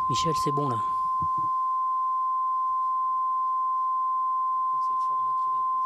Michel, c'est bon là. C'est le format qui va pas.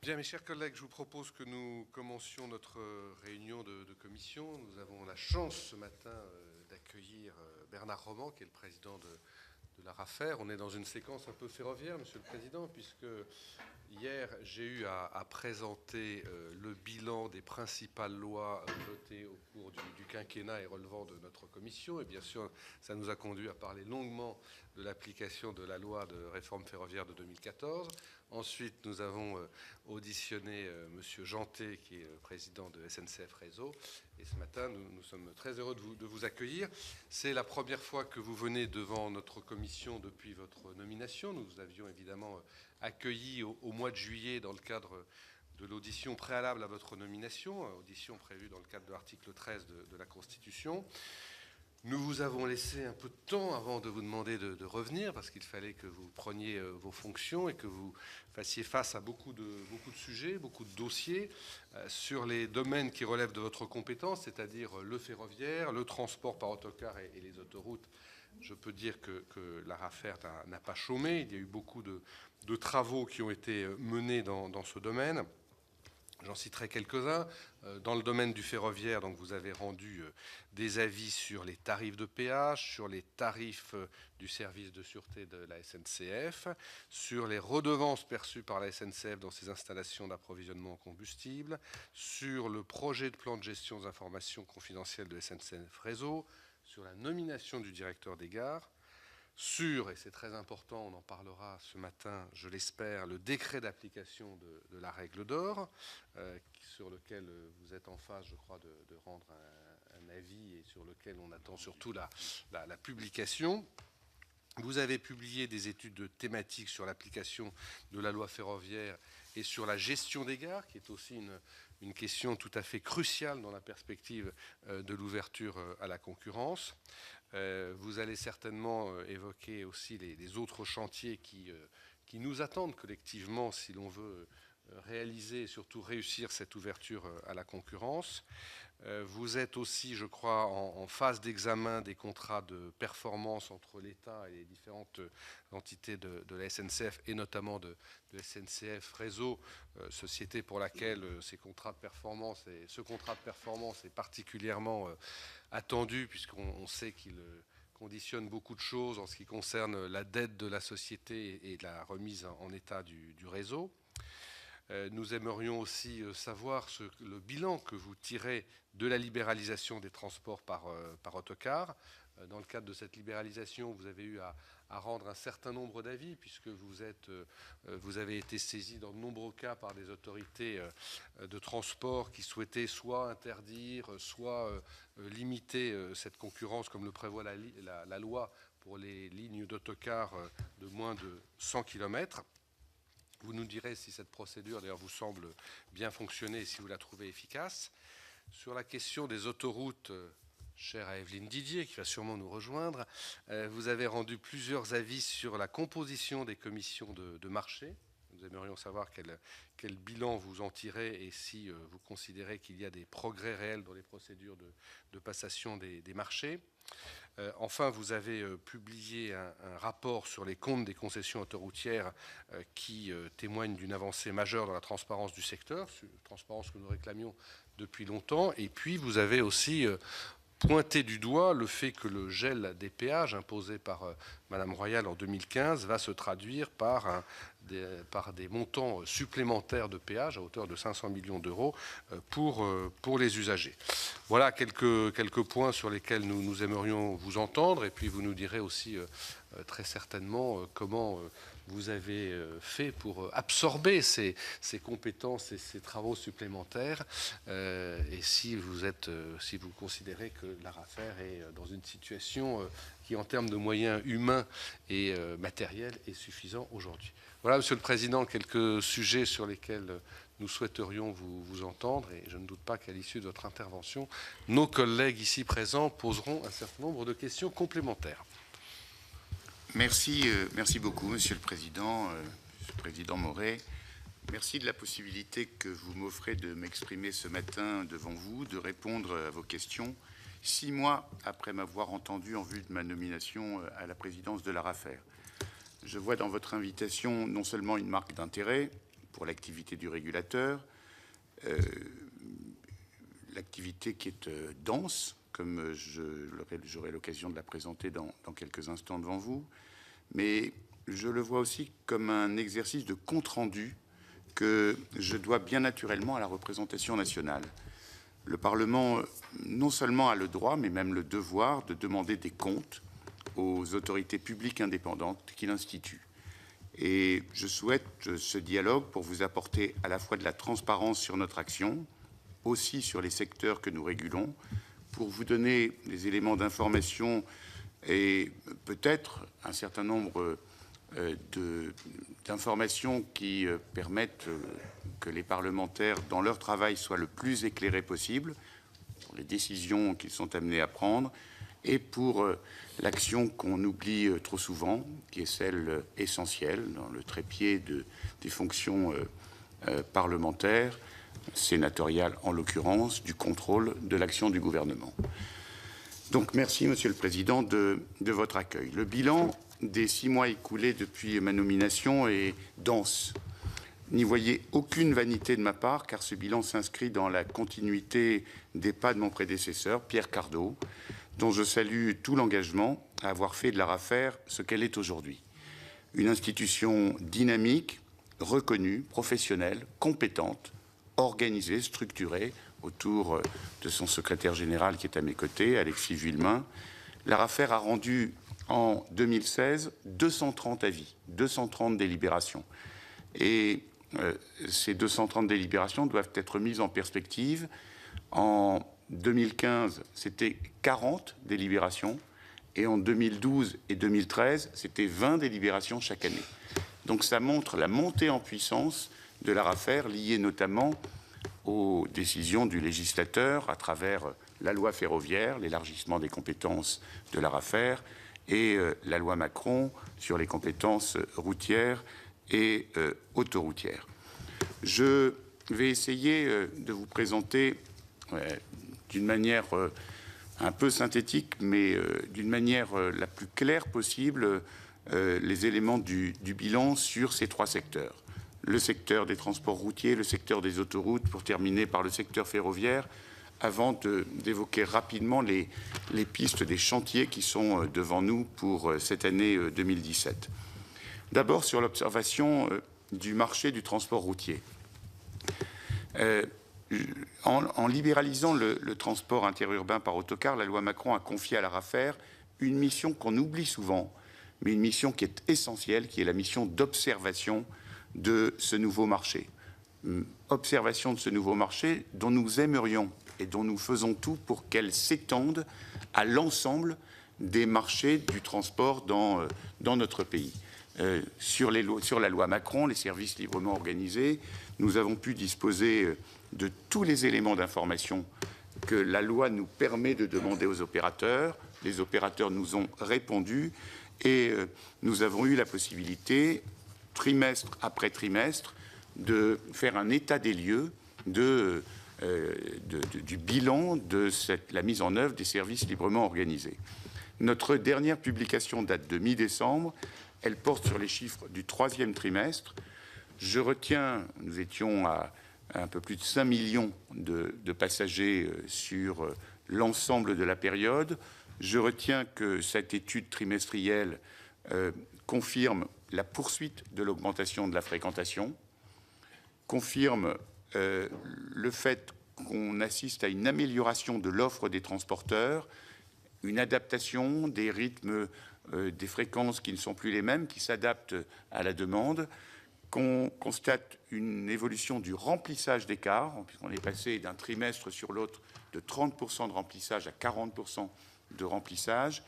Bien, mes chers collègues, je vous propose que nous commencions notre réunion de commission. Nous avons la chance ce matin d'accueillir Bernard Roman, qui est le président de l'ARAFER. On est dans une séquence un peu ferroviaire, Monsieur le Président, puisque hier, j'ai eu à présenter le bilan des principales lois votées au cours du quinquennat et relevant de notre commission. Et bien sûr, ça nous a conduit à parler longuement de l'application de la loi de réforme ferroviaire de 2014. Ensuite, nous avons auditionné M. Jantet, qui est président de SNCF Réseau. Et ce matin, nous sommes très heureux de vous accueillir. C'est la première fois que vous venez devant notre commission depuis votre nomination. Nous vous avions évidemment accueilli au mois de juillet dans le cadre de l'audition préalable à votre nomination, audition prévue dans le cadre de l'article 13 de la Constitution. Nous vous avons laissé un peu de temps avant de vous demander de revenir, parce qu'il fallait que vous preniez vos fonctions et que vous fassiez face à beaucoup de sujets, beaucoup de dossiers sur les domaines qui relèvent de votre compétence, c'est-à-dire le ferroviaire, le transport par autocar et les autoroutes. Je peux dire que l'ARAFER n'a pas chômé. Il y a eu beaucoup de travaux qui ont été menés dans ce domaine. J'en citerai quelques-uns. Dans le domaine du ferroviaire, donc vous avez rendu des avis sur les tarifs de péage, sur les tarifs du service de sûreté de la SNCF, sur les redevances perçues par la SNCF dans ses installations d'approvisionnement en combustible, sur le projet de plan de gestion des informations confidentielles de SNCF Réseau, sur la nomination du directeur des gares, sur, et c'est très important, on en parlera ce matin, je l'espère, le décret d'application de la règle d'or, sur lequel vous êtes en phase, je crois, de rendre un avis et sur lequel on attend surtout la publication. Vous avez publié des études thématiques sur l'application de la loi ferroviaire et sur la gestion des gares, qui est aussi une question tout à fait cruciale dans la perspective de l'ouverture à la concurrence. Vous allez certainement évoquer aussi les autres chantiers qui nous attendent collectivement si l'on veut réaliser et surtout réussir cette ouverture à la concurrence. Vous êtes aussi, je crois, en phase d'examen des contrats de performance entre l'État et les différentes entités de la SNCF et notamment de SNCF Réseau, société pour laquelle ce contrat de performance est particulièrement attendu puisqu'on sait qu'il conditionne beaucoup de choses en ce qui concerne la dette de la société et la remise en état du réseau. Nous aimerions aussi savoir le bilan que vous tirez de la libéralisation des transports par autocar. Dans le cadre de cette libéralisation, vous avez eu à rendre un certain nombre d'avis, puisque vous avez été saisi dans de nombreux cas par des autorités de transport qui souhaitaient soit interdire, soit limiter cette concurrence, comme le prévoit la loi pour les lignes d'autocar de moins de 100 km. Vous nous direz si cette procédure, d'ailleurs, vous semble bien fonctionner et si vous la trouvez efficace. Sur la question des autoroutes, chère à Evelyne Didier, qui va sûrement nous rejoindre, vous avez rendu plusieurs avis sur la composition des commissions de marché. Nous aimerions savoir quel bilan vous en tirez et si vous considérez qu'il y a des progrès réels dans les procédures de passation des marchés. Enfin, vous avez publié un rapport sur les comptes des concessions autoroutières qui témoigne d'une avancée majeure dans la transparence du secteur, transparence que nous réclamions depuis longtemps. Et puis, vous avez aussi pointé du doigt le fait que le gel des péages imposé par Madame Royal en 2015 va se traduire par des montants supplémentaires de péages à hauteur de 500 millions d'euros pour les usagers. Voilà quelques points sur lesquels nous aimerions vous entendre, et puis vous nous direz aussi très certainement comment vous avez fait pour absorber ces compétences et ces travaux supplémentaires, et si vous considérez que l'ARAFER est dans une situation qui, en termes de moyens humains et matériels, est suffisant aujourd'hui. Voilà, Monsieur le Président, quelques sujets sur lesquels nous souhaiterions vous entendre, et je ne doute pas qu'à l'issue de votre intervention, nos collègues ici présents poseront un certain nombre de questions complémentaires. Merci beaucoup, Monsieur le Président, Monsieur le Président Moret. Merci de la possibilité que vous m'offrez de m'exprimer ce matin devant vous, de répondre à vos questions, 6 mois après m'avoir entendu en vue de ma nomination à la présidence de l'ARAFER. Je vois dans votre invitation non seulement une marque d'intérêt pour l'activité du régulateur, l'activité qui est dense, comme j'aurai l'occasion de la présenter dans quelques instants devant vous, mais je le vois aussi comme un exercice de compte-rendu que je dois bien naturellement à la représentation nationale. Le Parlement, non seulement a le droit, mais même le devoir de demander des comptes aux autorités publiques indépendantes qu'il institue. Et je souhaite ce dialogue pour vous apporter à la fois de la transparence sur notre action, aussi sur les secteurs que nous régulons, pour vous donner des éléments d'information et peut-être un certain nombre d'informations qui permettent que les parlementaires, dans leur travail, soient le plus éclairés possible pour les décisions qu'ils sont amenés à prendre et pour l'action qu'on oublie trop souvent, qui est celle essentielle dans le trépied des fonctions parlementaires, sénatoriales en l'occurrence, du contrôle de l'action du gouvernement. Donc merci, Monsieur le Président, de votre accueil. Le bilan des 6 mois écoulés depuis ma nomination est dense. N'y voyez aucune vanité de ma part, car ce bilan s'inscrit dans la continuité des pas de mon prédécesseur, Pierre Cardot, dont je salue tout l'engagement à avoir fait de l'ARAFER ce qu'elle est aujourd'hui. Une institution dynamique, reconnue, professionnelle, compétente, organisée, structurée, autour de son secrétaire général qui est à mes côtés, Alexis Villemain. L'ARAFER a rendu en 2016 230 avis, 230 délibérations. Et ces 230 délibérations doivent être mises en perspective. En 2015, c'était 40 délibérations, et en 2012 et 2013, c'était 20 délibérations chaque année. Donc ça montre la montée en puissance de l'ARAFER, liée notamment aux décisions du législateur à travers la loi ferroviaire, l'élargissement des compétences de l'ARAFER, et la loi Macron sur les compétences routières et autoroutières. Je vais essayer de vous présenter d'une manière un peu synthétique, mais d'une manière la plus claire possible, les éléments du bilan sur ces 3 secteurs. Le secteur des transports routiers, le secteur des autoroutes, pour terminer par le secteur ferroviaire, avant d'évoquer rapidement les pistes des chantiers qui sont devant nous pour cette année 2017. D'abord, sur l'observation du marché du transport routier. En libéralisant le transport interurbain par autocar, la loi Macron a confié à l'ARAFER une mission qu'on oublie souvent, mais une mission qui est essentielle, qui est la mission d'observation de ce nouveau marché. Observation de ce nouveau marché dont nous aimerions et dont nous faisons tout pour qu'elle s'étende à l'ensemble des marchés du transport dans notre pays. Sur la loi Macron, les services librement organisés, nous avons pu disposer de tous les éléments d'information que la loi nous permet de demander aux opérateurs. Les opérateurs nous ont répondu et nous avons eu la possibilité, trimestre après trimestre, de faire un état des lieux du bilan de la mise en œuvre des services librement organisés. Notre dernière publication date de mi-décembre. Elle porte sur les chiffres du 3e trimestre. Je retiens, nous étions à un peu plus de 5 millions de passagers sur l'ensemble de la période. Je retiens que cette étude trimestrielle confirme la poursuite de l'augmentation de la fréquentation, confirme le fait qu'on assiste à une amélioration de l'offre des transporteurs, une adaptation des rythmes, des fréquences qui ne sont plus les mêmes, qui s'adaptent à la demande, qu'on constate une évolution du remplissage des cars, puisqu'on est passé d'un trimestre sur l'autre de 30% de remplissage à 40% de remplissage,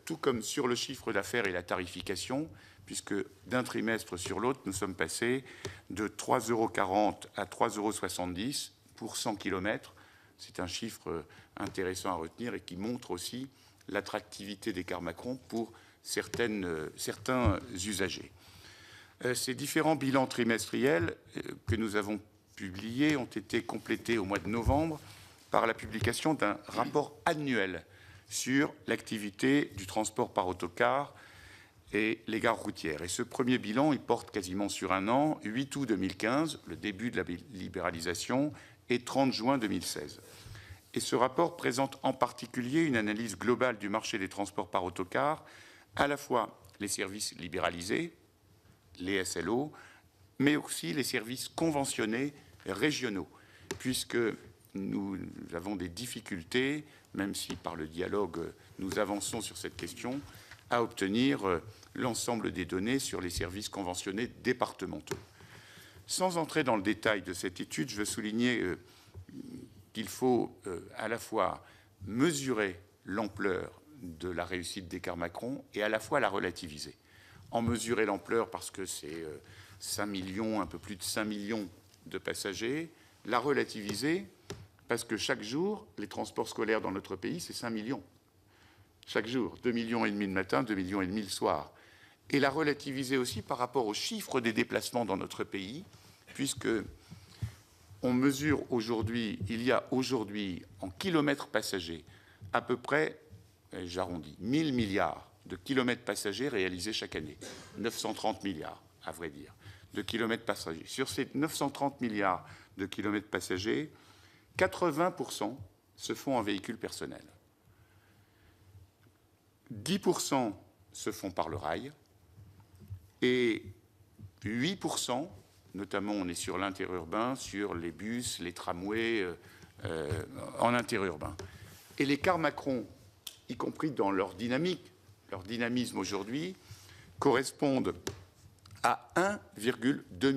tout comme sur le chiffre d'affaires et la tarification, puisque d'un trimestre sur l'autre, nous sommes passés de 3,40 € à 3,70 € pour 100 km. C'est un chiffre intéressant à retenir et qui montre aussi l'attractivité des cars Macron pour certains usagers. Ces différents bilans trimestriels que nous avons publiés ont été complétés au mois de novembre par la publication d'un rapport annuel sur l'activité du transport par autocar et les gares routières. Et ce premier bilan, il porte quasiment sur un an, 8 août 2015, le début de la libéralisation, et 30 juin 2016. Et ce rapport présente en particulier une analyse globale du marché des transports par autocar, à la fois les services libéralisés, les SLO, mais aussi les services conventionnés régionaux, puisque nous avons des difficultés, même si par le dialogue nous avançons sur cette question, à obtenir l'ensemble des données sur les services conventionnés départementaux. Sans entrer dans le détail de cette étude, je veux souligner qu'il faut à la fois mesurer l'ampleur de la réussite des cars Macron et à la fois la relativiser. En mesurer l'ampleur parce que c'est 5 millions, un peu plus de 5 millions de passagers, la relativiser parce que chaque jour, les transports scolaires dans notre pays, c'est 5 millions. Chaque jour, 2,5 millions le matin, 2,5 millions le soir. Et la relativiser aussi par rapport au chiffre des déplacements dans notre pays, puisque on mesure aujourd'hui, il y a aujourd'hui en kilomètres passagers à peu près, j'arrondis, 1000 milliards de kilomètres passagers réalisés chaque année. 930 milliards, à vrai dire, de kilomètres passagers. Sur ces 930 milliards de kilomètres passagers, 80% se font en véhicule personnel. 10% se font par le rail et 8%, notamment on est sur l'interurbain, sur les bus, les tramways en interurbain. Et les cars Macron, y compris dans leur dynamique, leur dynamisme aujourd'hui, correspondent à 1,2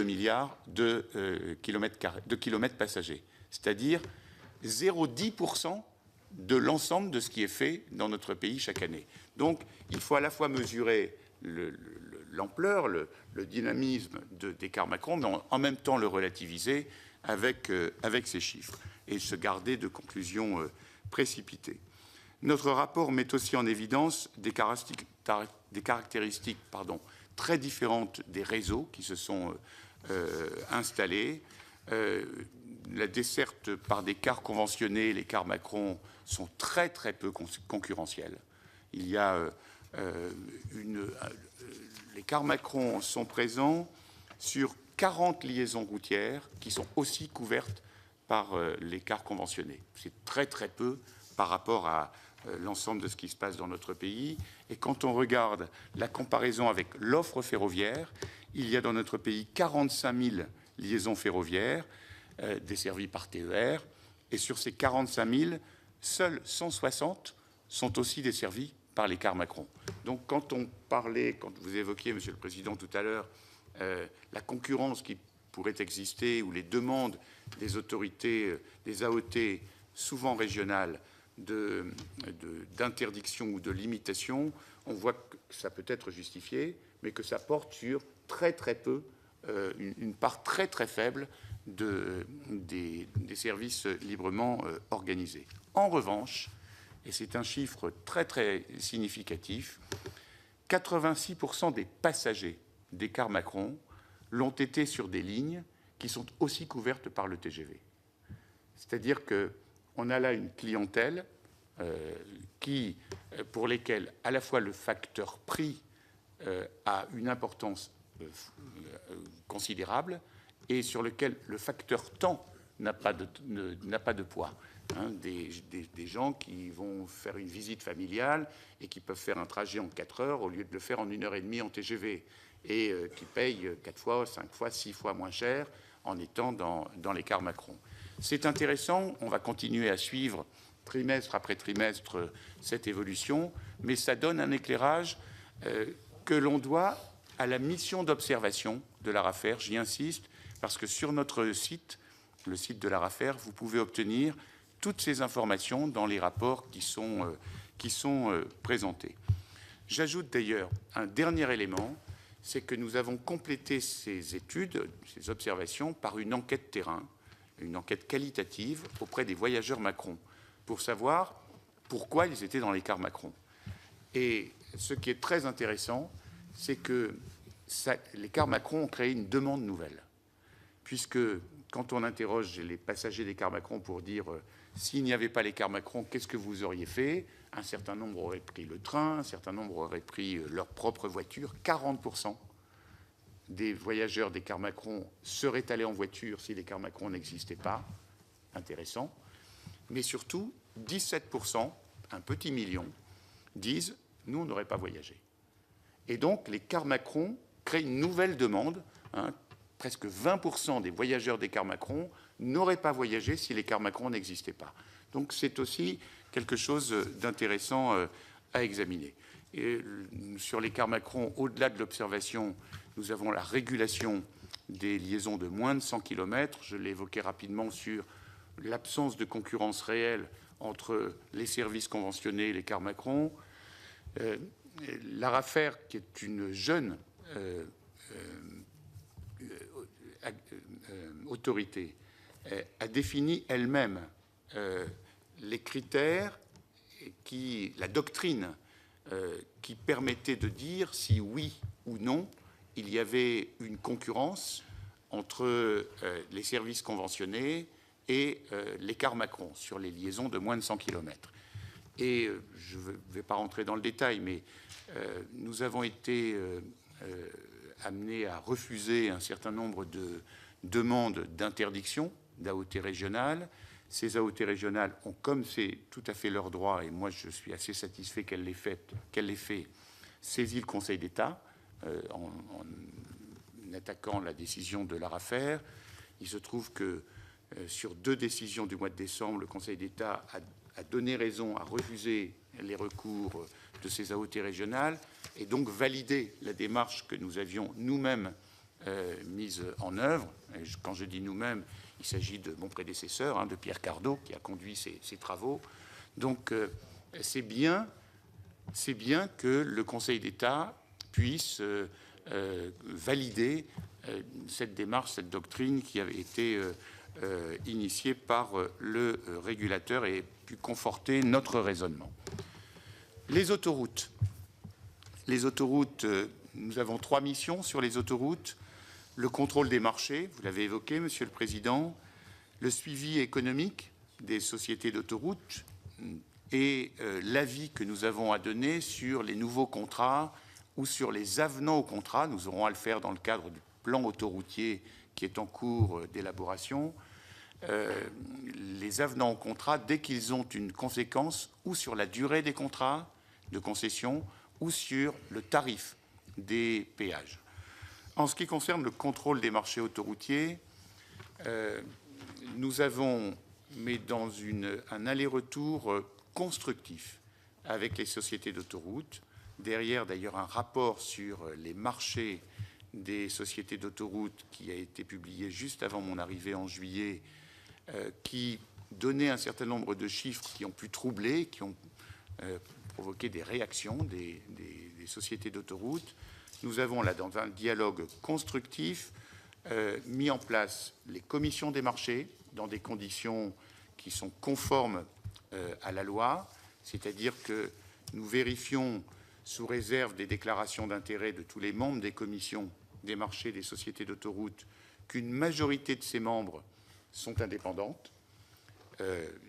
milliard de kilomètres passagers, c'est-à-dire 0,10% de l'ensemble de ce qui est fait dans notre pays chaque année. Donc, il faut à la fois mesurer l'ampleur, le dynamisme des cars Macron, mais en même temps le relativiser avec ces chiffres et se garder de conclusions précipitées. Notre rapport met aussi en évidence des caractéristiques très différentes des réseaux qui se sont installés. La desserte par des cars conventionnés, les cars Macron, sont très très peu concurrentiels. Il y a les cars Macron sont présents sur 40 liaisons routières qui sont aussi couvertes par les cars conventionnés. C'est très très peu par rapport à l'ensemble de ce qui se passe dans notre pays. Et quand on regarde la comparaison avec l'offre ferroviaire, il y a dans notre pays 45 000 liaisons ferroviaires desservies par TER. Et sur ces 45 000, seuls 160 sont aussi desservis par les cars Macron. Donc quand vous évoquiez, Monsieur le Président, tout à l'heure, la concurrence qui pourrait exister ou les demandes des autorités, des AOT, souvent régionales, d'interdiction ou de limitation, on voit que ça peut être justifié, mais que ça porte sur très très peu, une part très très faible des services librement organisés. En revanche, et c'est un chiffre très très significatif, 86% des passagers des cars Macron l'ont été sur des lignes qui sont aussi couvertes par le TGV. C'est-à-dire qu'on a là une clientèle pour lesquelles à la fois le facteur prix a une importance considérable et sur lequel le facteur temps n'a pas de poids. Des gens qui vont faire une visite familiale et qui peuvent faire un trajet en 4 heures au lieu de le faire en 1h30 en TGV et qui payent 4 fois, 5 fois, 6 fois moins cher en étant dans les cars Macron. C'est intéressant, on va continuer à suivre trimestre après trimestre cette évolution, mais ça donne un éclairage que l'on doit à la mission d'observation de l'ARAFER. J'y insiste, parce que sur notre site, le site de l'ARAFER, vous pouvez obtenir toutes ces informations dans les rapports qui sont présentés. J'ajoute d'ailleurs un dernier élément, c'est que nous avons complété ces études, ces observations, par une enquête terrain, une enquête qualitative auprès des voyageurs Macron, pour savoir pourquoi ils étaient dans les cars Macron. Et ce qui est très intéressant, c'est que les cars Macron ont créé une demande nouvelle, puisque quand on interroge les passagers des cars Macron pour dire s'il n'y avait pas les cars Macron, qu'est-ce que vous auriez fait? Un certain nombre auraient pris le train, un certain nombre auraient pris leur propre voiture. 40% des voyageurs des cars Macron seraient allés en voiture si les cars Macron n'existaient pas. Intéressant. Mais surtout, 17%, un petit million, disent « nous, on n'aurait pas voyagé ». Et donc, les cars Macron créent une nouvelle demande. Presque 20% des voyageurs des cars Macron n'auraient pas voyagé si les cars Macron n'existaient pas. Donc, c'est aussi quelque chose d'intéressant à examiner. Et sur les cars Macron, au-delà de l'observation, nous avons la régulation des liaisons de moins de 100 km. Je l'ai évoqué rapidement sur l'absence de concurrence réelle entre les services conventionnés et les cars Macron. L'ARAFER, qui est une jeune autorité, a défini elle-même les critères, la doctrine qui permettait de dire si oui ou non il y avait une concurrence entre les services conventionnés et les cars Macron sur les liaisons de moins de 100 km. Et je ne vais pas rentrer dans le détail, mais nous avons été amenés à refuser un certain nombre de demandes d'interdiction d'AOT régionale. Ces AOT régionales ont, comme c'est tout à fait leur droit, et moi je suis assez satisfait qu'elle l'ait fait, saisi le Conseil d'État en attaquant la décision de l'ARAFER. Il se trouve que sur 2 décisions du mois de décembre, le Conseil d'État a donné raison à refuser les recours de ces AOT régionales et donc validé la démarche que nous avions nous-mêmes mise en œuvre. Et quand je dis nous-mêmes, il s'agit de mon prédécesseur, de Pierre Cardot, qui a conduit ces travaux. Donc c'est bien que le Conseil d'État puisse valider cette démarche, cette doctrine qui avait été initiée par le régulateur et pu conforter notre raisonnement. Les autoroutes. Les autoroutes, nous avons 3 missions sur les autoroutes. Le contrôle des marchés, vous l'avez évoqué, Monsieur le Président, le suivi économique des sociétés d'autoroutes et l'avis que nous avons à donner sur les nouveaux contrats ou sur les avenants aux contrats. Nous aurons à le faire dans le cadre du plan autoroutier qui est en cours d'élaboration. Les avenants aux contrats, dès qu'ils ont une conséquence ou sur la durée des contrats de concession ou sur le tarif des péages. En ce qui concerne le contrôle des marchés autoroutiers, nous avons, mais dans un aller-retour constructif avec les sociétés d'autoroutes, derrière d'ailleurs un rapport sur les marchés des sociétés d'autoroutes qui a été publié juste avant mon arrivée en juillet, qui donnait un certain nombre de chiffres qui ont pu troubler, qui ont provoqué des réactions des sociétés d'autoroutes. Nous avons là, dans un dialogue constructif, mis en place les commissions des marchés dans des conditions qui sont conformes à la loi, c'est-à-dire que nous vérifions, sous réserve des déclarations d'intérêt de tous les membres des commissions des marchés des sociétés d'autoroutes, qu'une majorité de ces membres sont indépendantes.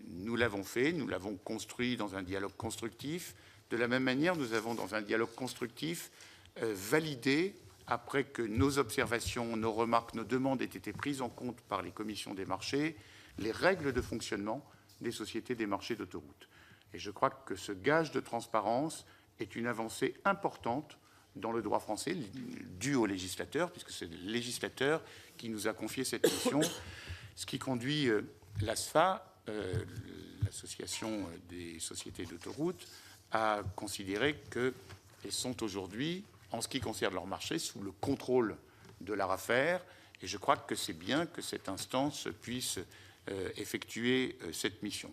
Nous l'avons fait, nous l'avons construit dans un dialogue constructif. De la même manière, nous avons, dans un dialogue constructif, validé, après que nos observations, nos remarques, nos demandes aient été prises en compte par les commissions des marchés, les règles de fonctionnement des sociétés des marchés d'autoroutes. Et je crois que ce gage de transparence est une avancée importante dans le droit français, dû au législateur, puisque c'est le législateur qui nous a confié cette mission, ce qui conduit l'ASFA, l'association des sociétés d'autoroutes, à considérer qu'elles sont aujourd'hui, en ce qui concerne leur marché, sous le contrôle de l'ARAFER, et je crois que c'est bien que cette instance puisse effectuer cette mission.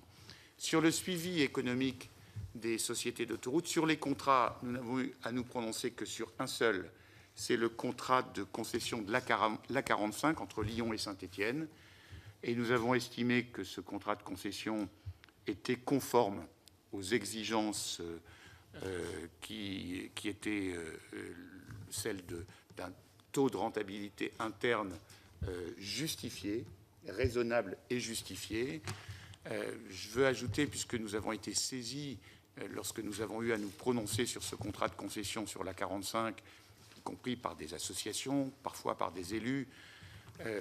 Sur le suivi économique des sociétés d'autoroutes, sur les contrats, nous n'avons eu à nous prononcer que sur un seul, c'est le contrat de concession de l'A45 entre Lyon et Saint-Étienne, et nous avons estimé que ce contrat de concession était conforme aux exigences qui étaient celles d'un taux de rentabilité interne justifié raisonnable et justifié. Je veux ajouter, puisque nous avons été saisis lorsque nous avons eu à nous prononcer sur ce contrat de concession sur la 45, y compris par des associations, parfois par des élus,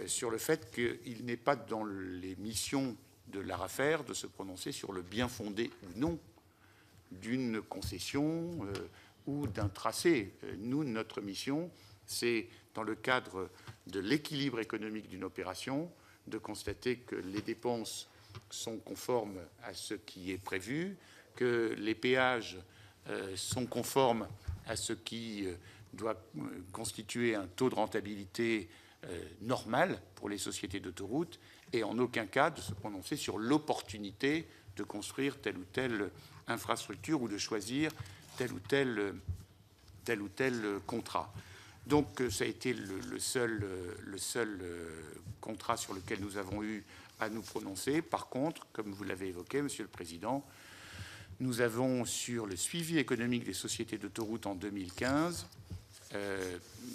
sur le fait qu'il n'est pas dans les missions de l'ARAFER de se prononcer sur le bien fondé ou non d'une concession ou d'un tracé. Nous, notre mission, c'est, dans le cadre de l'équilibre économique d'une opération, de constater que les dépenses sont conformes à ce qui est prévu, que les péages sont conformes à ce qui doit constituer un taux de rentabilité normal pour les sociétés d'autoroutes, et en aucun cas de se prononcer sur l'opportunité de construire telle ou telle infrastructure ou de choisir tel ou tel contrat. Donc ça a été le seul contrat sur lequel nous avons eu à nous prononcer. Par contre, comme vous l'avez évoqué, Monsieur le Président, nous avons, sur le suivi économique des sociétés d'autoroutes en 2015,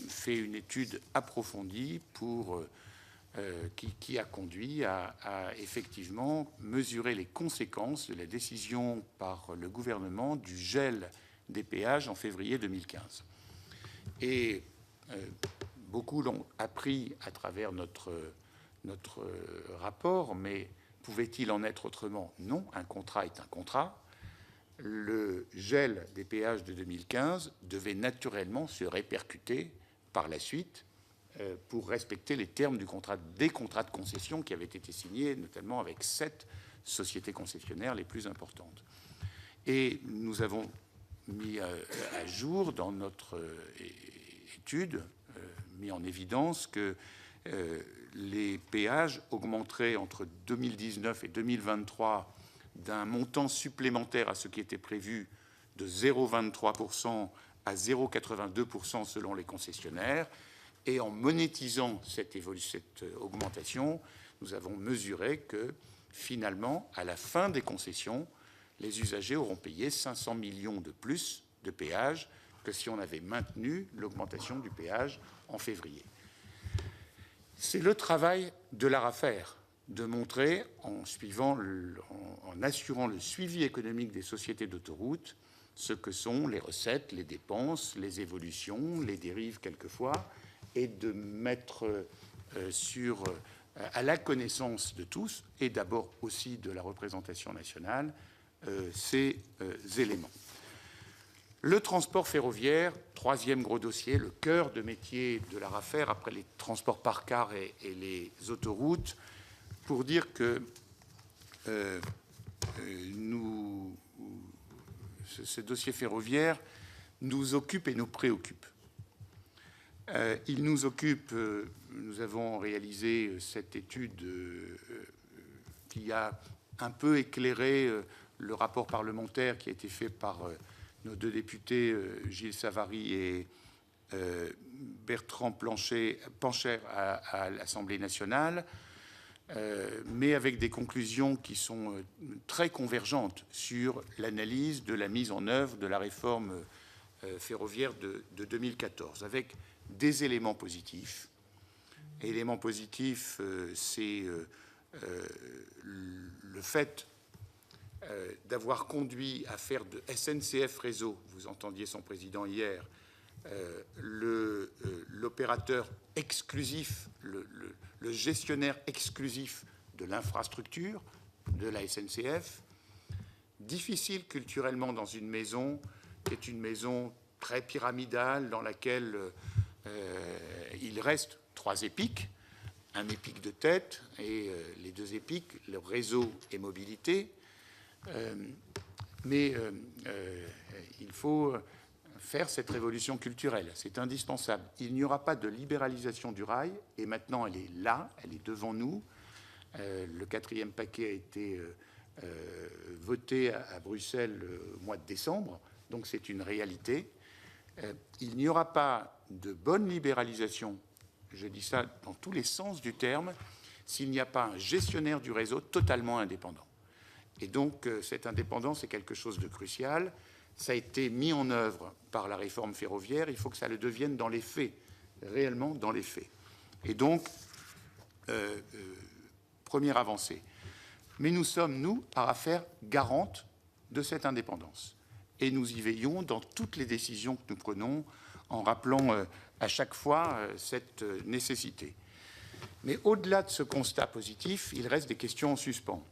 fait une étude approfondie qui a conduit à effectivement mesurer les conséquences de la décision par le gouvernement du gel des péages en février 2015. Et beaucoup l'ont appris à travers notre rapport, mais pouvait-il en être autrement? Non, un contrat est un contrat. Le gel des péages de 2015 devait naturellement se répercuter par la suite pour respecter les termes des contrats de concession qui avaient été signés, notamment avec 7 sociétés concessionnaires les plus importantes. Et nous avons mis à jour dans notre étude, mis en évidence que les péages augmenteraient entre 2019 et 2023 d'un montant supplémentaire à ce qui était prévu de 0,23% à 0,82% selon les concessionnaires. Et en monétisant cette augmentation, nous avons mesuré que finalement, à la fin des concessions, les usagers auront payé 500 millions de plus de péages que si on avait maintenu l'augmentation du péage en février. C'est le travail de l'ARAFER de montrer, en assurant le suivi économique des sociétés d'autoroutes, ce que sont les recettes, les dépenses, les évolutions, les dérives quelquefois, et de mettre à la connaissance de tous, et d'abord aussi de la représentation nationale, ces éléments. Le transport ferroviaire, troisième gros dossier, le cœur de métier de l'ARAFER après les transports par car et les autoroutes, pour dire que ce dossier ferroviaire nous occupe et nous préoccupe. Il nous occupe, nous avons réalisé cette étude qui a un peu éclairé le rapport parlementaire qui a été fait par nos deux députés, Gilles Savary et Bertrand Pancher à l'Assemblée nationale, mais avec des conclusions qui sont très convergentes sur l'analyse de la mise en œuvre de la réforme ferroviaire de 2014, avec des éléments positifs. Éléments positifs, c'est le fait d'avoir conduit à faire de SNCF Réseau, vous entendiez son président hier, l'opérateur exclusif, le gestionnaire exclusif de l'infrastructure de la SNCF. Difficile culturellement dans une maison qui est une maison très pyramidale dans laquelle il reste 3 épiques, un épique de tête et les 2 épiques, le réseau et mobilité. Mais il faut faire cette révolution culturelle, c'est indispensable. Il n'y aura pas de libéralisation du rail, et maintenant elle est là, elle est devant nous. Le 4e paquet a été voté à Bruxelles au mois de décembre, donc c'est une réalité. Il n'y aura pas de bonne libéralisation, je dis ça dans tous les sens du terme, s'il n'y a pas un gestionnaire du réseau totalement indépendant. Et donc cette indépendance est quelque chose de crucial. Ça a été mis en œuvre par la réforme ferroviaire, il faut que ça le devienne dans les faits, réellement dans les faits. Et donc, première avancée. Mais nous sommes, nous, à Arafer, garantes de cette indépendance. Et nous y veillons dans toutes les décisions que nous prenons, en rappelant à chaque fois cette nécessité. Mais au-delà de ce constat positif, il reste des questions en suspens.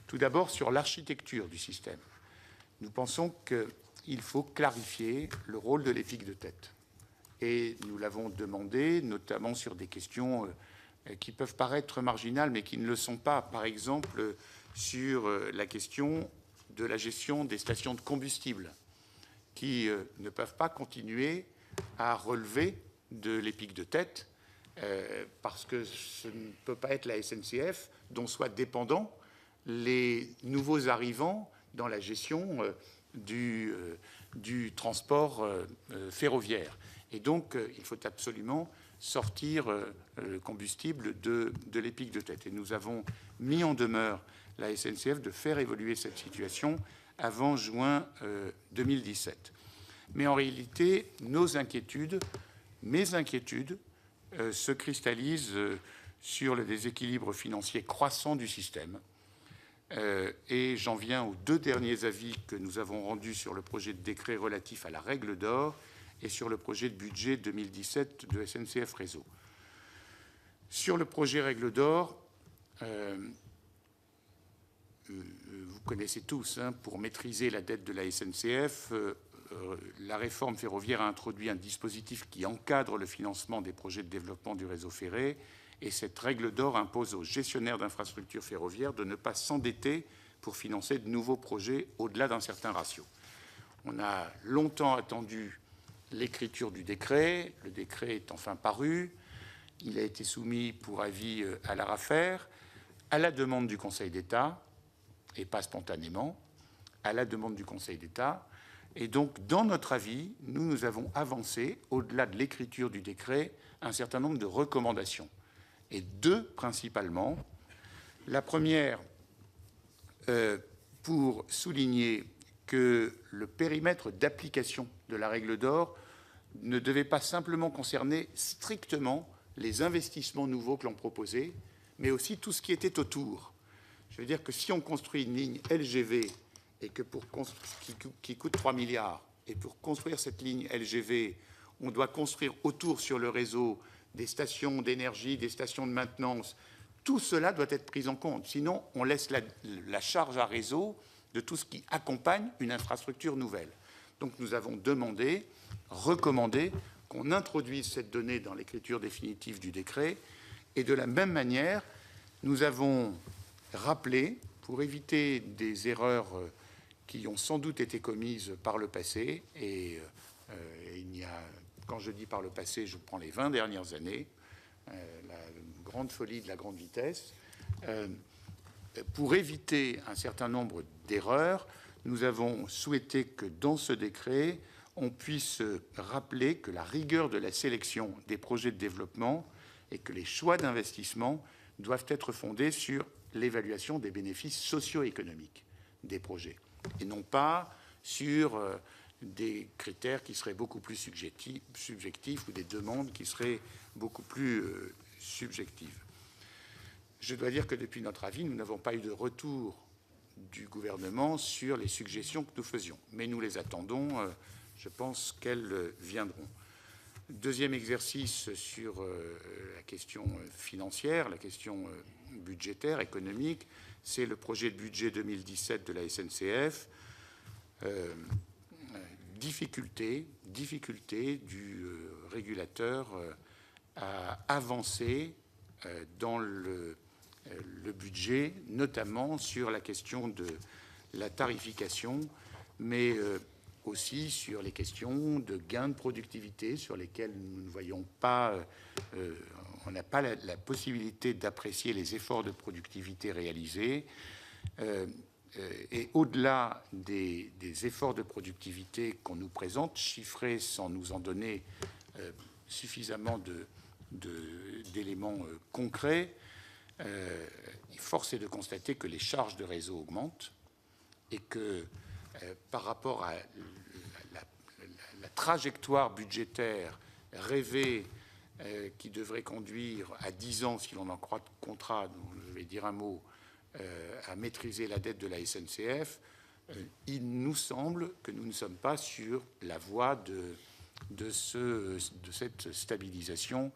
Tout d'abord, sur l'architecture du système. Nous pensons qu'il faut clarifier le rôle de l'EPIC de tête. Et nous l'avons demandé, notamment sur des questions qui peuvent paraître marginales, mais qui ne le sont pas. Par exemple, sur la question de la gestion des stations de combustible, qui ne peuvent pas continuer à relever de l'EPIC de tête, parce que ce ne peut pas être la SNCF dont soient dépendants les nouveaux arrivants dans la gestion du transport ferroviaire. Et donc, il faut absolument sortir le combustible de l'EPIC de tête. Et nous avons mis en demeure la SNCF de faire évoluer cette situation avant juin 2017. Mais en réalité, mes inquiétudes se cristallisent sur le déséquilibre financier croissant du système. Et j'en viens aux deux derniers avis que nous avons rendus sur le projet de décret relatif à la règle d'or et sur le projet de budget 2017 de SNCF Réseau. Sur le projet règle d'or, vous connaissez tous, pour maîtriser la dette de la SNCF, la réforme ferroviaire a introduit un dispositif qui encadre le financement des projets de développement du réseau ferré, et cette règle d'or impose aux gestionnaires d'infrastructures ferroviaires de ne pas s'endetter pour financer de nouveaux projets au-delà d'un certain ratio. On a longtemps attendu l'écriture du décret. Le décret est enfin paru. Il a été soumis pour avis à l'ARAFER, à la demande du Conseil d'État, et pas spontanément, à la demande du Conseil d'État. Et donc, dans notre avis, nous avons avancé, au-delà de l'écriture du décret, un certain nombre de recommandations. Et deux principalement. La première, pour souligner que le périmètre d'application de la règle d'or ne devait pas simplement concerner strictement les investissements nouveaux que l'on proposait, mais aussi tout ce qui était autour. Je veux dire que si on construit une ligne LGV et que qui coûte 3 milliards, et pour construire cette ligne LGV, on doit construire autour sur le réseau des stations d'énergie, des stations de maintenance, tout cela doit être pris en compte. Sinon, on laisse la charge à réseau de tout ce qui accompagne une infrastructure nouvelle. Donc nous avons demandé, recommandé qu'on introduise cette donnée dans l'écriture définitive du décret. Et de la même manière, nous avons rappelé, pour éviter des erreurs qui ont sans doute été commises par le passé, et il y a, quand je dis par le passé, je prends les 20 dernières années, la grande folie de la grande vitesse. Pour éviter un certain nombre d'erreurs, nous avons souhaité que dans ce décret, on puisse rappeler que la rigueur de la sélection des projets de développement et que les choix d'investissement doivent être fondés sur l'évaluation des bénéfices socio-économiques des projets, et non pas sur des critères qui seraient beaucoup plus subjectifs ou des demandes qui seraient beaucoup plus subjectives. Je dois dire que depuis notre avis, nous n'avons pas eu de retour du gouvernement sur les suggestions que nous faisions, mais nous les attendons, je pense qu'elles viendront. Deuxième exercice sur la question financière, la question budgétaire, économique, c'est le projet de budget 2017 de la SNCF. Difficulté du régulateur à avancer dans le budget, notamment sur la question de la tarification, mais aussi sur les questions de gains de productivité sur lesquels nous ne voyons pas, on n'a pas la possibilité d'apprécier les efforts de productivité réalisés. Et au-delà des efforts de productivité qu'on nous présente, chiffrés sans nous en donner suffisamment d'éléments concrets, force est de constater que les charges de réseau augmentent et que par rapport à la trajectoire budgétaire rêvée qui devrait conduire à 10 ans, si l'on en croit de contrat, dont je vais dire un mot, à maîtriser la dette de la SNCF, il nous semble que nous ne sommes pas sur la voie de cette stabilisation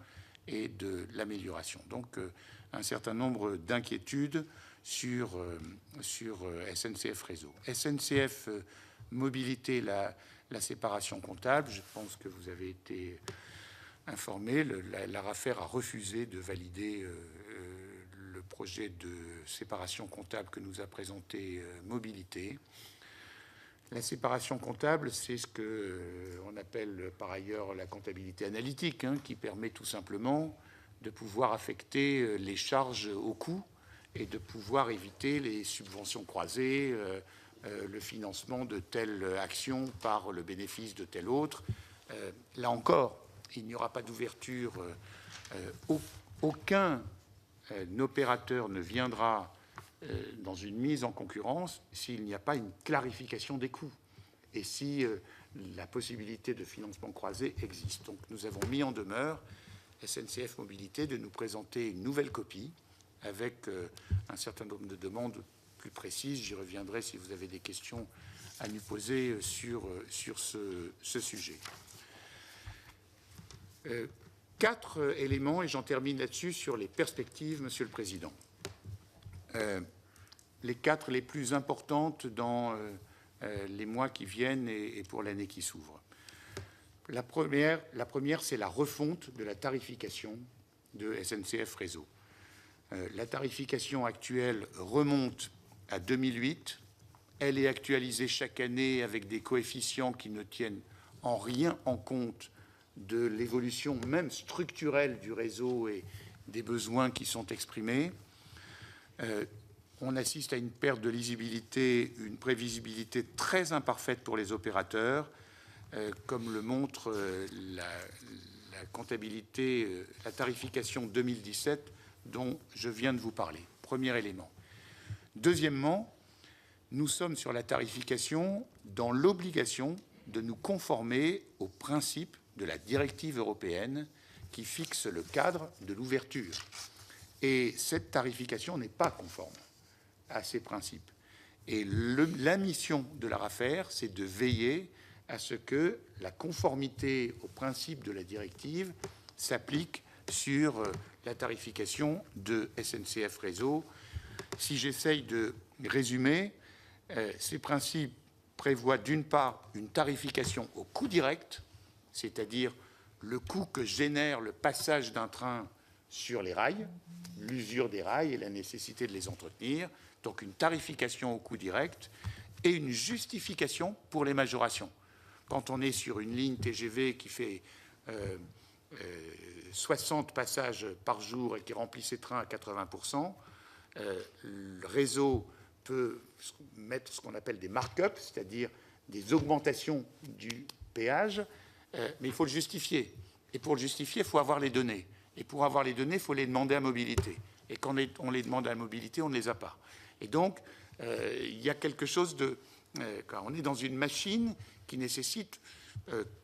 et de l'amélioration. Donc, un certain nombre d'inquiétudes sur SNCF Réseau. SNCF Mobilité, la séparation comptable, je pense que vous avez été informé, l'ARAFER a refusé de valider le projet de séparation comptable que nous a présenté Mobilité. La séparation comptable, c'est ce qu'on appelle par ailleurs la comptabilité analytique, qui permet tout simplement de pouvoir affecter les charges au coût et de pouvoir éviter les subventions croisées, le financement de telle action par le bénéfice de telle autre. Là encore, il n'y aura pas d'ouverture. Aucun opérateur ne viendra dans une mise en concurrence s'il n'y a pas une clarification des coûts et si la possibilité de financement croisé existe. Donc nous avons mis en demeure SNCF Mobilité de nous présenter une nouvelle copie avec un certain nombre de demandes plus précises. J'y reviendrai si vous avez des questions à nous poser sur ce sujet. 4 éléments, et j'en termine là-dessus, sur les perspectives, Monsieur le Président. Les 4 les plus importantes dans les mois qui viennent et pour l'année qui s'ouvre. La première, c'est la refonte de la tarification de SNCF Réseau. La tarification actuelle remonte à 2008. Elle est actualisée chaque année avec des coefficients qui ne tiennent en rien en compte de l'évolution même structurelle du réseau et des besoins qui sont exprimés. On assiste à une perte de lisibilité, une prévisibilité très imparfaite pour les opérateurs, comme le montre la comptabilité, la tarification 2017 dont je viens de vous parler. Premier élément. Deuxièmement, nous sommes sur la tarification dans l'obligation de nous conformer aux principes de la directive européenne qui fixe le cadre de l'ouverture. Et cette tarification n'est pas conforme à ces principes. Et la mission de l'ARAFER, c'est de veiller à ce que la conformité aux principes de la directive s'applique sur la tarification de SNCF Réseau. Si j'essaye de résumer, ces principes prévoient d'une part une tarification au coût direct, c'est-à-dire le coût que génère le passage d'un train sur les rails, l'usure des rails et la nécessité de les entretenir, donc une tarification au coût direct et une justification pour les majorations. Quand on est sur une ligne TGV qui fait 60 passages par jour et qui remplit ses trains à 80%, le réseau peut mettre ce qu'on appelle des markups, c'est-à-dire des augmentations du péage, mais il faut le justifier. Et pour le justifier, il faut avoir les données. Et pour avoir les données, il faut les demander à mobilité. Et quand on les demande à mobilité, on ne les a pas. Et donc, il y a quelque chose de... quand on est dans une machine qui nécessite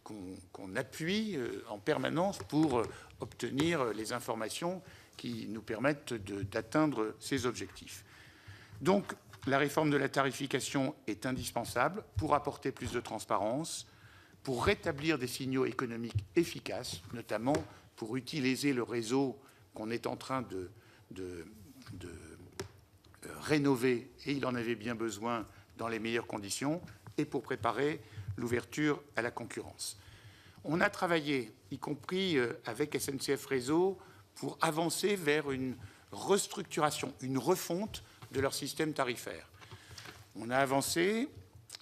qu'on appuie en permanence pour obtenir les informations qui nous permettent d'atteindre ces objectifs. Donc, la réforme de la tarification est indispensable pour apporter plus de transparence, pour rétablir des signaux économiques efficaces, notamment pour utiliser le réseau qu'on est en train de rénover, et il en avait bien besoin dans les meilleures conditions, et pour préparer l'ouverture à la concurrence. On a travaillé, y compris avec SNCF Réseau, pour avancer vers une restructuration, une refonte de leur système tarifaire. On a avancé,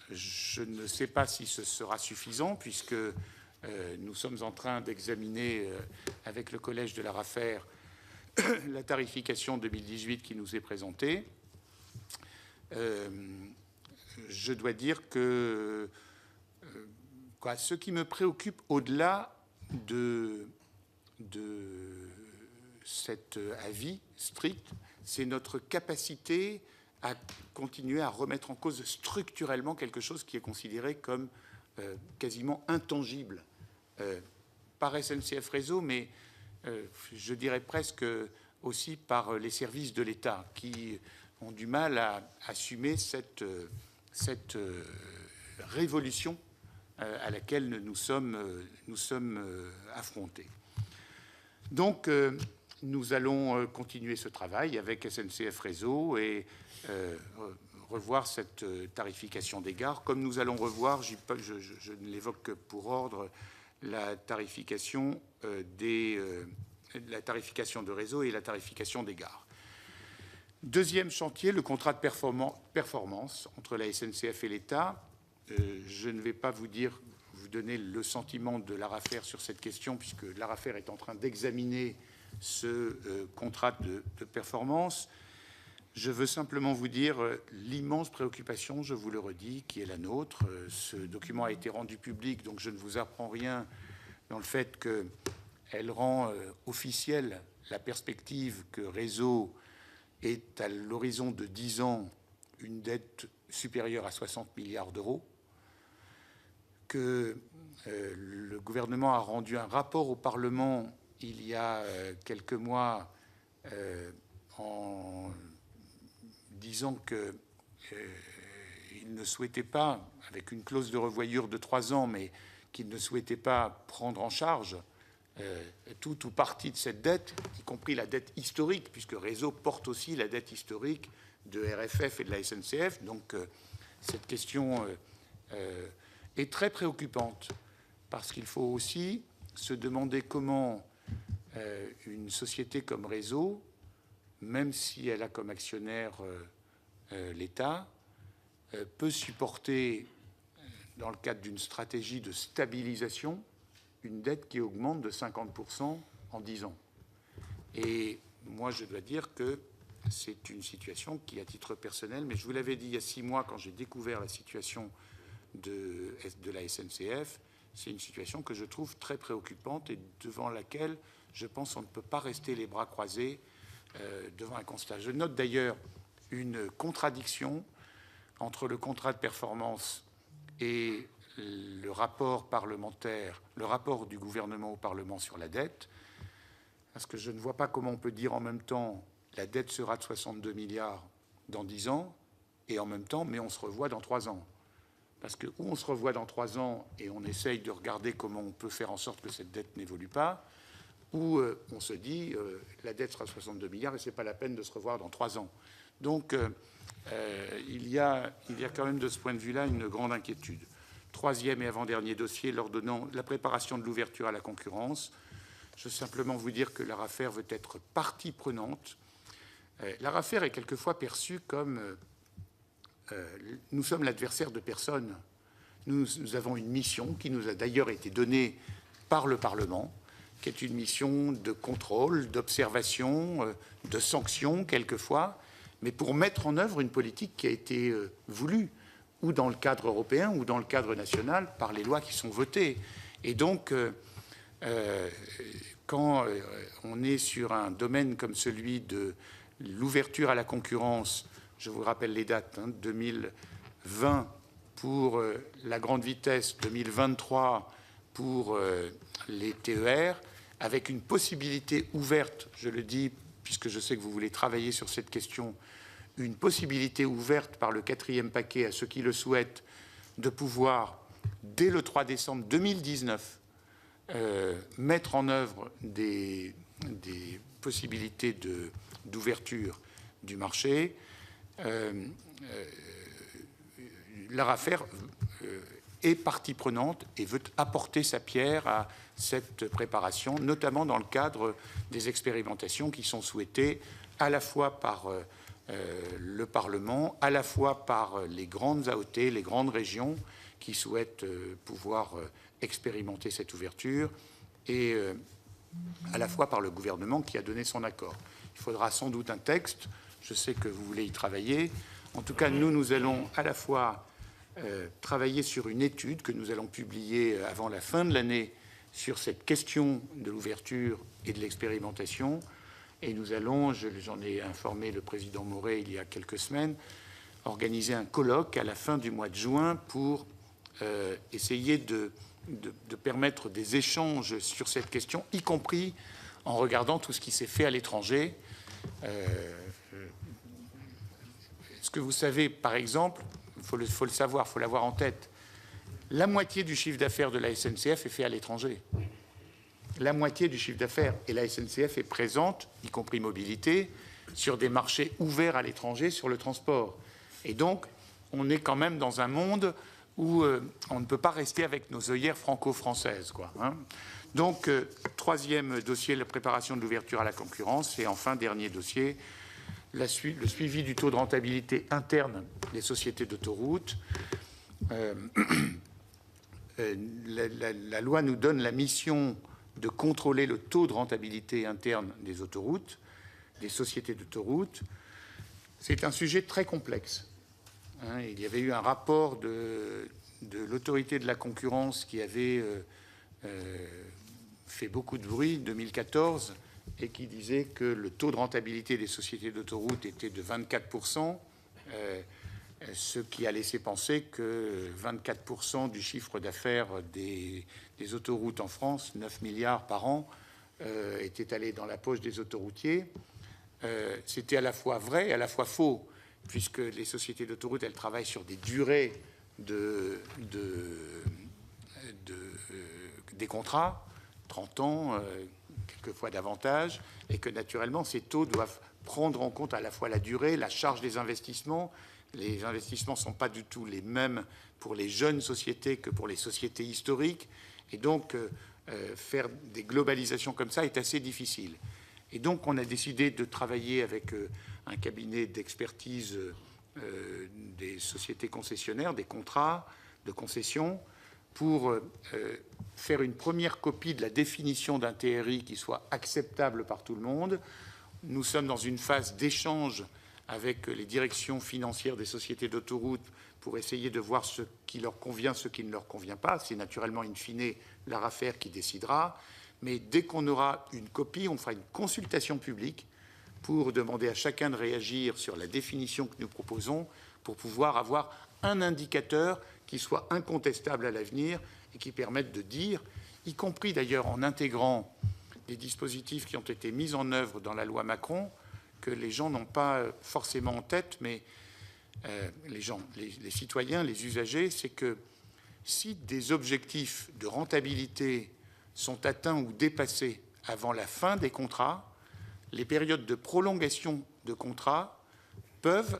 je ne sais pas si ce sera suffisant, puisque nous sommes en train d'examiner avec le collège de l'ARAFER la tarification 2018 qui nous est présentée. Je dois dire que ce qui me préoccupe au-delà de cet avis strict, c'est notre capacité à continuer à remettre en cause structurellement quelque chose qui est considéré comme quasiment intangible par SNCF Réseau, mais je dirais presque aussi par les services de l'État qui ont du mal à assumer cette révolution à laquelle nous sommes affrontés. Donc, nous allons continuer ce travail avec SNCF Réseau et revoir cette tarification des gares, comme nous allons revoir, je ne l'évoque que pour ordre, la tarification de réseau et la tarification des gares. Deuxième chantier, le contrat de performance entre la SNCF et l'État. Je ne vais pas vous donner le sentiment de l'ARAFER sur cette question, puisque l'ARAFER est en train d'examiner ce contrat de performance. Je veux simplement vous dire l'immense préoccupation, je vous le redis, qui est la nôtre. Ce document a été rendu public, donc je ne vous apprends rien dans le fait qu'elle rend officielle la perspective que Réseau est à l'horizon de 10 ans une dette supérieure à 60 milliards d'euros, que le gouvernement a rendu un rapport au Parlement il y a quelques mois en disant qu'il ne souhaitait pas, avec une clause de revoyure de 3 ans, mais qu'il ne souhaitait pas prendre en charge tout ou partie de cette dette, y compris la dette historique, puisque Réseau porte aussi la dette historique de RFF et de la SNCF. Donc cette question est très préoccupante, parce qu'il faut aussi se demander comment une société comme Réseau, même si elle a comme actionnaire l'État, peut supporter, dans le cadre d'une stratégie de stabilisation, une dette qui augmente de 50% en 10 ans. Et moi, je dois dire que c'est une situation qui, à titre personnel, mais je vous l'avais dit il y a 6 mois, quand j'ai découvert la situation de la SNCF, c'est une situation que je trouve très préoccupante et devant laquelle, je pense, on ne peut pas rester les bras croisés devant un constat. Je note d'ailleurs une contradiction entre le contrat de performance et le rapport parlementaire, le rapport du gouvernement au Parlement sur la dette, parce que je ne vois pas comment on peut dire en même temps la dette sera de 62 milliards dans 10 ans, et en même temps, mais on se revoit dans 3 ans. Parce que où on se revoit dans 3 ans et on essaye de regarder comment on peut faire en sorte que cette dette n'évolue pas, ou on se dit la dette sera 62 milliards et ce n'est pas la peine de se revoir dans 3 ans. Donc il y a quand même de ce point de vue-là une grande inquiétude. Troisième et avant-dernier dossier, l'ordonnance, la préparation de l'ouverture à la concurrence. Je veux simplement vous dire que l'ARAFER veut être partie prenante. L'ARAFER est quelquefois perçue comme nous sommes l'adversaire de personne. Nous avons une mission qui nous a d'ailleurs été donnée par le Parlement, qui est une mission de contrôle, d'observation, de sanction quelquefois, mais pour mettre en œuvre une politique qui a été voulue, ou dans le cadre européen, ou dans le cadre national, par les lois qui sont votées. Et donc, quand on est sur un domaine comme celui de l'ouverture à la concurrence, je vous rappelle les dates, 2020 pour la grande vitesse, 2023 pour les TER, avec une possibilité ouverte, je le dis puisque je sais que vous voulez travailler sur cette question, une possibilité ouverte par le 4e paquet à ceux qui le souhaitent de pouvoir, dès le 3 décembre 2019, mettre en œuvre des possibilités d'ouverture du marché. L'ARAFER est partie prenante et veut apporter sa pierre à cette préparation, notamment dans le cadre des expérimentations qui sont souhaitées à la fois par le Parlement, à la fois par les grandes AOT, les grandes régions qui souhaitent pouvoir expérimenter cette ouverture, et à la fois par le gouvernement qui a donné son accord. Il faudra sans doute un texte, je sais que vous voulez y travailler. En tout cas, nous allons à la fois travailler sur une étude que nous allons publier avant la fin de l'année sur cette question de l'ouverture et de l'expérimentation. Et nous allons, j'en ai informé le président Moret il y a quelques semaines, organiser un colloque à la fin du mois de juin pour essayer de permettre des échanges sur cette question, y compris en regardant tout ce qui s'est fait à l'étranger. Est-ce que vous savez, par exemple, il faut le savoir, il faut l'avoir en tête, la moitié du chiffre d'affaires de la SNCF est fait à l'étranger. La moitié du chiffre d'affaires. Et la SNCF est présente, y compris mobilité, sur des marchés ouverts à l'étranger sur le transport. Et donc, on est quand même dans un monde où on ne peut pas rester avec nos œillères franco-françaises, quoi, hein. Donc, troisième dossier, la préparation de l'ouverture à la concurrence. Et enfin, dernier dossier, le suivi du taux de rentabilité interne des sociétés d'autoroutes. La loi nous donne la mission de contrôler le taux de rentabilité interne des autoroutes, des sociétés d'autoroutes. C'est un sujet très complexe. Hein, il y avait eu un rapport de l'autorité de la concurrence qui avait fait beaucoup de bruit, 2014, et qui disait que le taux de rentabilité des sociétés d'autoroutes était de 24%, ce qui a laissé penser que 24% du chiffre d'affaires des autoroutes en France, 9 milliards par an, était allé dans la poche des autoroutiers. C'était à la fois vrai et à la fois faux, puisque les sociétés d'autoroutes, elles travaillent sur des durées des contrats, 30 ans, quelquefois davantage, et que naturellement, ces taux doivent prendre en compte à la fois la durée, la charge des investissements. Les investissements ne sont pas du tout les mêmes pour les jeunes sociétés que pour les sociétés historiques. Et donc, faire des globalisations comme ça est assez difficile. Et donc, on a décidé de travailler avec un cabinet d'expertise des sociétés concessionnaires, des contrats de concession, pour faire une première copie de la définition d'un TRI qui soit acceptable par tout le monde. Nous sommes dans une phase d'échange avec les directions financières des sociétés d'autoroutes pour essayer de voir ce qui leur convient, ce qui ne leur convient pas. C'est naturellement, in fine, l'ARAFER qui décidera. Mais dès qu'on aura une copie, on fera une consultation publique pour demander à chacun de réagir sur la définition que nous proposons pour pouvoir avoir un indicateur qui soit incontestable à l'avenir et qui permette de dire, y compris d'ailleurs en intégrant des dispositifs qui ont été mis en œuvre dans la loi Macron, que les gens n'ont pas forcément en tête, mais les citoyens, les usagers, c'est que si des objectifs de rentabilité sont atteints ou dépassés avant la fin des contrats, les périodes de prolongation de contrats peuvent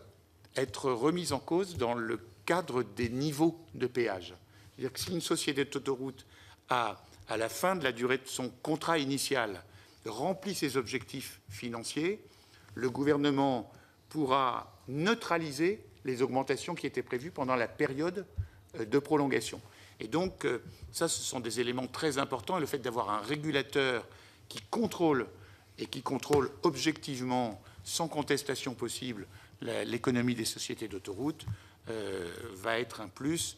être remises en cause dans le cadre des niveaux de péage. C'est-à-dire que si une société d'autoroute a, à la fin de la durée de son contrat initial, rempli ses objectifs financiers, le gouvernement pourra neutraliser les augmentations qui étaient prévues pendant la période de prolongation. Et donc, ça, ce sont des éléments très importants. Et le fait d'avoir un régulateur qui contrôle et qui contrôle objectivement, sans contestation possible, l'économie des sociétés d'autoroutes, va être un plus.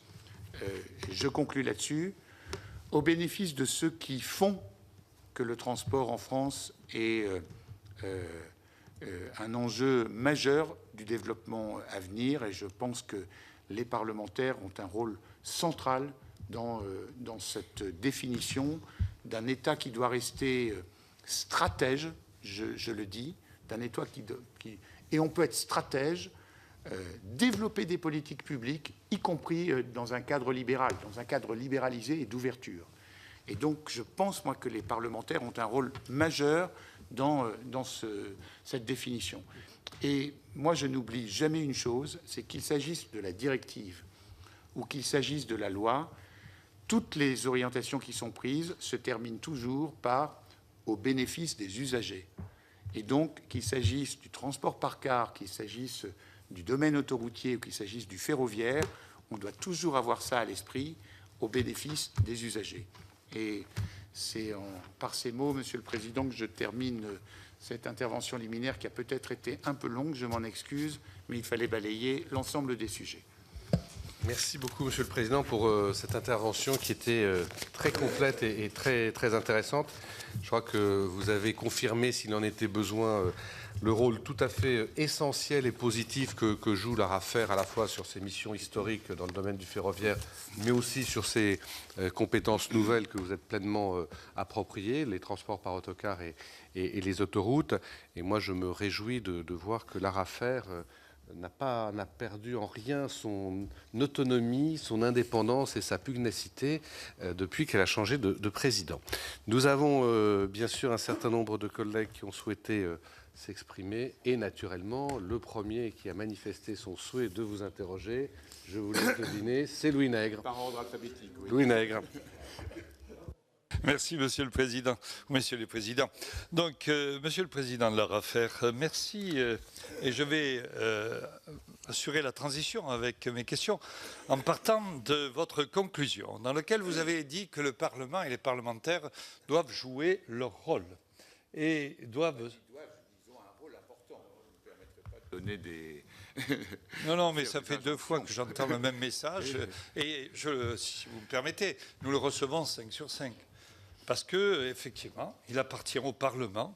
Je conclus là-dessus. Au bénéfice de ceux qui font que le transport en France est un enjeu majeur du développement à venir, et je pense que les parlementaires ont un rôle central dans cette définition d'un État qui doit rester stratège, je le dis, d'un État qui... Et on peut être stratège, développer des politiques publiques, y compris dans un cadre libéral, dans un cadre libéralisé et d'ouverture. Et donc, je pense, moi, que les parlementaires ont un rôle majeur dans cette définition. Et moi, je n'oublie jamais une chose, c'est qu'il s'agisse de la directive ou qu'il s'agisse de la loi, toutes les orientations qui sont prises se terminent toujours par « au bénéfice des usagers ». Et donc, qu'il s'agisse du transport par car, qu'il s'agisse du domaine autoroutier ou qu'il s'agisse du ferroviaire, on doit toujours avoir ça à l'esprit, au bénéfice des usagers. Et c'est par ces mots, Monsieur le Président, que je termine cette intervention liminaire qui a peut-être été un peu longue, je m'en excuse, mais il fallait balayer l'ensemble des sujets. Merci beaucoup, Monsieur le Président, pour cette intervention qui était très complète et très, très intéressante. Je crois que vous avez confirmé, s'il en était besoin, le rôle tout à fait essentiel et positif que joue l'ARAFER, à la fois sur ses missions historiques dans le domaine du ferroviaire, mais aussi sur ses compétences nouvelles que vous êtes pleinement appropriées, les transports par autocar et les autoroutes. Et moi, je me réjouis de voir que l'ARAFER n'a perdu en rien son autonomie, son indépendance et sa pugnacité depuis qu'elle a changé de président. Nous avons bien sûr un certain nombre de collègues qui ont souhaité s'exprimer et naturellement le premier qui a manifesté son souhait de vous interroger, je vous laisse deviner, c'est Louis Nègre. Par ordre alphabétique, oui. Louis Nègre. Merci, Monsieur le Président, Messieurs les Présidents. Donc, Monsieur le Président de l'ARAFER, merci. Et je vais assurer la transition avec mes questions en partant de votre conclusion, dans laquelle vous avez dit que le Parlement et les parlementaires doivent jouer leur rôle. Et doivent... Ils ont un rôle important. Je ne me permettrai pas de donner des... Non, mais ça fait 2 fois que j'entends le même message. Et si vous me permettez, nous le recevons 5 sur 5. Parce qu'effectivement, il appartient au Parlement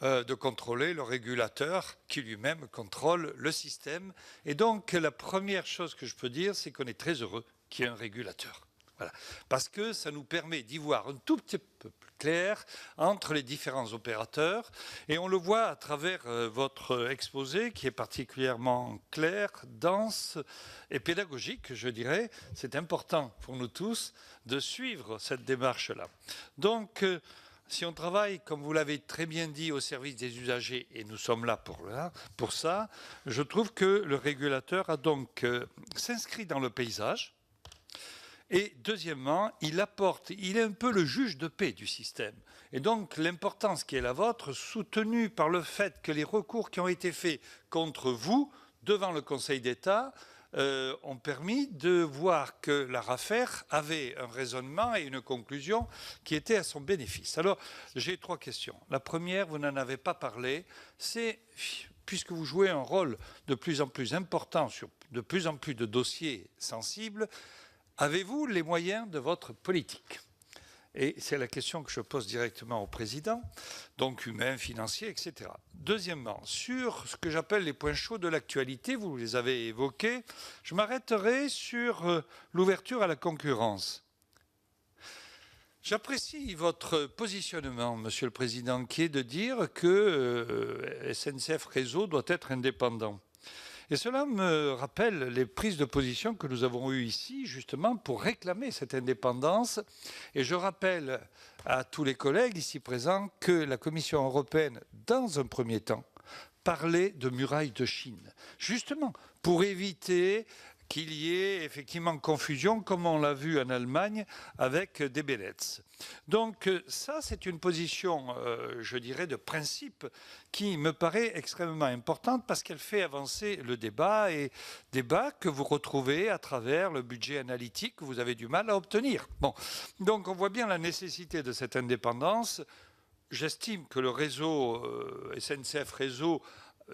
de contrôler le régulateur qui lui-même contrôle le système. Et donc, la première chose que je peux dire, c'est qu'on est très heureux qu'il y ait un régulateur. Voilà. Parce que ça nous permet d'y voir un tout petit peu plus clair entre les différents opérateurs. Et on le voit à travers votre exposé qui est particulièrement clair, dense et pédagogique, je dirais. C'est important pour nous tous de suivre cette démarche-là. Donc, si on travaille, comme vous l'avez très bien dit, au service des usagers, et nous sommes là pour ça, je trouve que le régulateur a donc s'inscrit dans le paysage. Et deuxièmement, il est un peu le juge de paix du système. Et donc l'importance qui est la vôtre, soutenue par le fait que les recours qui ont été faits contre vous devant le Conseil d'État ont permis de voir que l'ARAFER avait un raisonnement et une conclusion qui étaient à son bénéfice. Alors, j'ai 3 questions. La première, vous n'en avez pas parlé, c'est, puisque vous jouez un rôle de plus en plus important sur de plus en plus de dossiers sensibles, avez-vous les moyens de votre politique? Et c'est la question que je pose directement au président, donc humain, financier, etc. Deuxièmement, sur ce que j'appelle les points chauds de l'actualité, vous les avez évoqués, je m'arrêterai sur l'ouverture à la concurrence. J'apprécie votre positionnement, Monsieur le Président, qui est de dire que SNCF Réseau doit être indépendant. Et cela me rappelle les prises de position que nous avons eues ici, justement, pour réclamer cette indépendance. Et je rappelle à tous les collègues ici présents que la Commission européenne, dans un premier temps, parlait de muraille de Chine, justement, pour éviter qu'il y ait effectivement confusion, comme on l'a vu en Allemagne avec des Benetz. Donc ça, c'est une position, je dirais, de principe qui me paraît extrêmement importante parce qu'elle fait avancer le débat et débat que vous retrouvez à travers le budget analytique que vous avez du mal à obtenir. Bon, donc on voit bien la nécessité de cette indépendance. J'estime que le réseau SNCF Réseau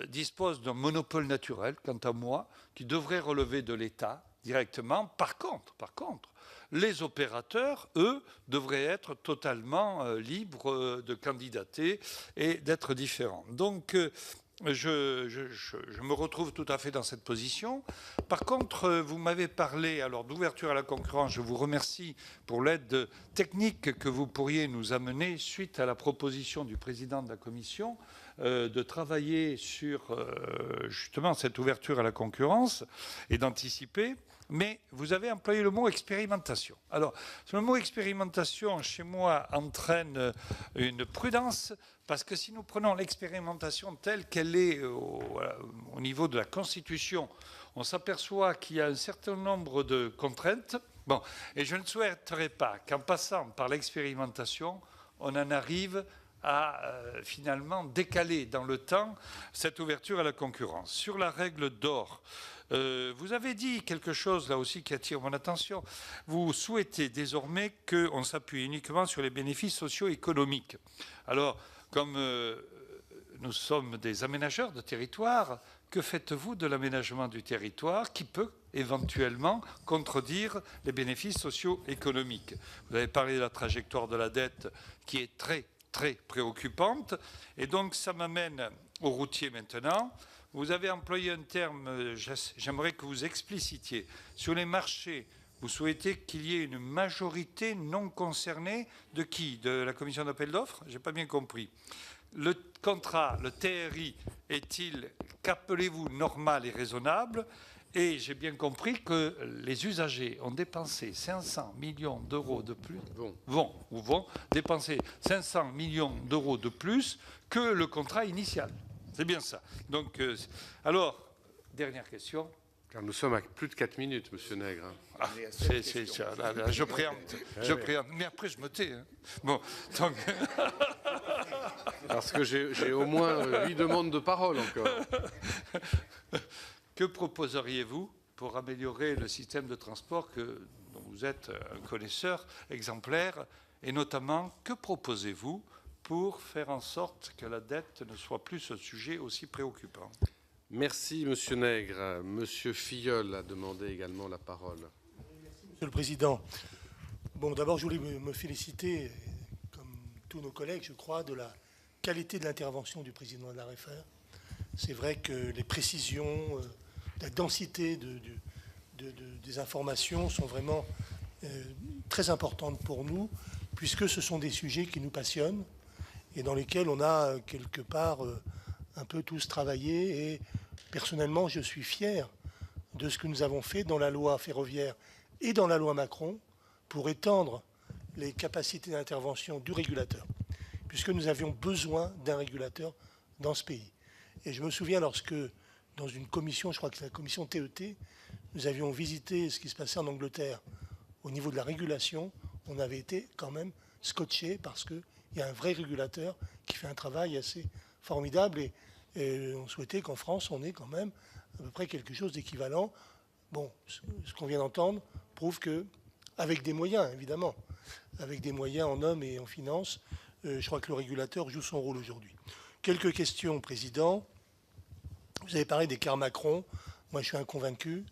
dispose d'un monopole naturel, quant à moi, qui devrait relever de l'État directement. Par contre, les opérateurs, eux, devraient être totalement libres de candidater et d'être différents. Donc, je me retrouve tout à fait dans cette position. Par contre, vous m'avez parlé alors d'ouverture à la concurrence. Je vous remercie pour l'aide technique que vous pourriez nous amener suite à la proposition du président de la Commission de travailler sur justement cette ouverture à la concurrence et d'anticiper. Mais vous avez employé le mot expérimentation. Alors, le mot expérimentation, chez moi, entraîne une prudence, parce que si nous prenons l'expérimentation telle qu'elle est au niveau de la Constitution, on s'aperçoit qu'il y a un certain nombre de contraintes. Bon, et je ne souhaiterais pas qu'en passant par l'expérimentation, on en arrive à finalement décaler dans le temps cette ouverture à la concurrence. Sur la règle d'or, vous avez dit quelque chose là aussi qui attire mon attention. Vous souhaitez désormais qu'on s'appuie uniquement sur les bénéfices socio-économiques. Alors, comme nous sommes des aménageurs de territoire, que faites-vous de l'aménagement du territoire qui peut éventuellement contredire les bénéfices socio-économiques? Vous avez parlé de la trajectoire de la dette qui est très, très préoccupante. Et donc, ça m'amène au routier maintenant. Vous avez employé un terme, j'aimerais que vous explicitiez. Sur les marchés, vous souhaitez qu'il y ait une majorité non concernée de qui? De la commission d'appel d'offres? Je n'ai pas bien compris. Le contrat, le TRI, est-il, qu'appelez-vous, normal et raisonnable? Et j'ai bien compris que les usagers ont dépensé 500 millions d'euros de plus, vont dépenser 500 millions d'euros de plus que le contrat initial. C'est bien ça. Donc, alors, dernière question. Car nous sommes à plus de 4 minutes, monsieur Nègre. Ah, là, je préempte. Mais après, je me tais. Hein. Bon, donc... Parce que j'ai au moins 8 demandes de parole encore. Que proposeriez-vous pour améliorer le système de transport dont vous êtes un connaisseur exemplaire? Et notamment, que proposez-vous pour faire en sorte que la dette ne soit plus un sujet aussi préoccupant? Merci, monsieur Nègre. Monsieur Filleul a demandé également la parole. Merci, monsieur le Président. Bon, d'abord, je voulais me féliciter, comme tous nos collègues, je crois, de la qualité de l'intervention du président de l'AREFER. C'est vrai que les précisions, la densité des informations sont vraiment très importantes pour nous, puisque ce sont des sujets qui nous passionnent et dans lesquels on a quelque part un peu tous travaillé. Et personnellement, je suis fier de ce que nous avons fait dans la loi ferroviaire et dans la loi Macron pour étendre les capacités d'intervention du régulateur, puisque nous avions besoin d'un régulateur dans ce pays. Et je me souviens lorsque, dans une commission, je crois que c'est la commission TET, nous avions visité ce qui se passait en Angleterre au niveau de la régulation, on avait été quand même scotché parce qu'il y a un vrai régulateur qui fait un travail assez formidable et on souhaitait qu'en France, on ait quand même à peu près quelque chose d'équivalent. Bon, ce qu'on vient d'entendre prouve que, avec des moyens, évidemment, avec des moyens en hommes et en finances, je crois que le régulateur joue son rôle aujourd'hui. Quelques questions, Président. Vous avez parlé des cars Macron. Moi, je suis inconvaincu.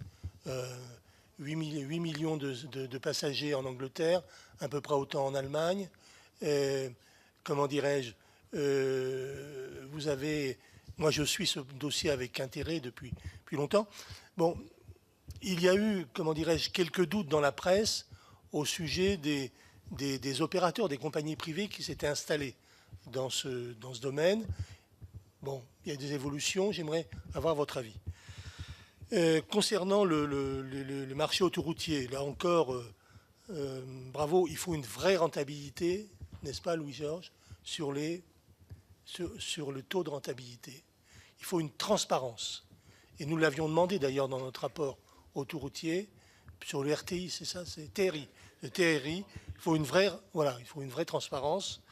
8 millions de passagers en Angleterre, à peu près autant en Allemagne. Comment dirais-je, vous avez... Moi, je suis ce dossier avec intérêt depuis longtemps. Bon, il y a eu, comment dirais-je, quelques doutes dans la presse au sujet des opérateurs, des compagnies privées qui s'étaient installés dans ce domaine. Bon, il y a des évolutions, j'aimerais avoir votre avis. Concernant le marché autoroutier, là encore, bravo, il faut une vraie rentabilité, n'est-ce pas Louis-Georges, sur le taux de rentabilité. Il faut une transparence. Et nous l'avions demandé d'ailleurs dans notre rapport autoroutier, sur le RTI, c'est ça, c'est TRI. Le TRI, il faut une vraie transparence.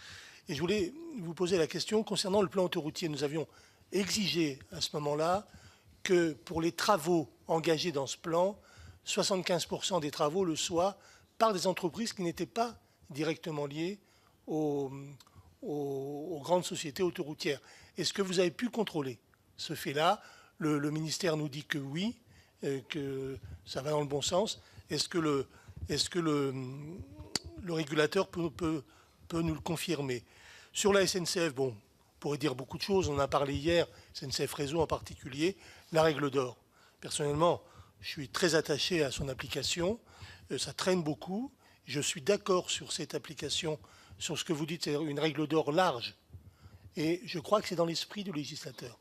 Et je voulais vous poser la question concernant le plan autoroutier. Nous avions exigé à ce moment-là que pour les travaux engagés dans ce plan, 75% des travaux le soient par des entreprises qui n'étaient pas directement liées aux grandes sociétés autoroutières. Est-ce que vous avez pu contrôler ce fait-là? Le ministère nous dit que oui, que ça va dans le bon sens. Est-ce que le régulateur peut nous le confirmer? Sur la SNCF, bon, on pourrait dire beaucoup de choses. On en a parlé hier, SNCF Réseau en particulier, la règle d'or. Personnellement, je suis très attaché à son application. Ça traîne beaucoup. Je suis d'accord sur cette application, sur ce que vous dites, c'est une règle d'or large. Et je crois que c'est dans l'esprit du législateur.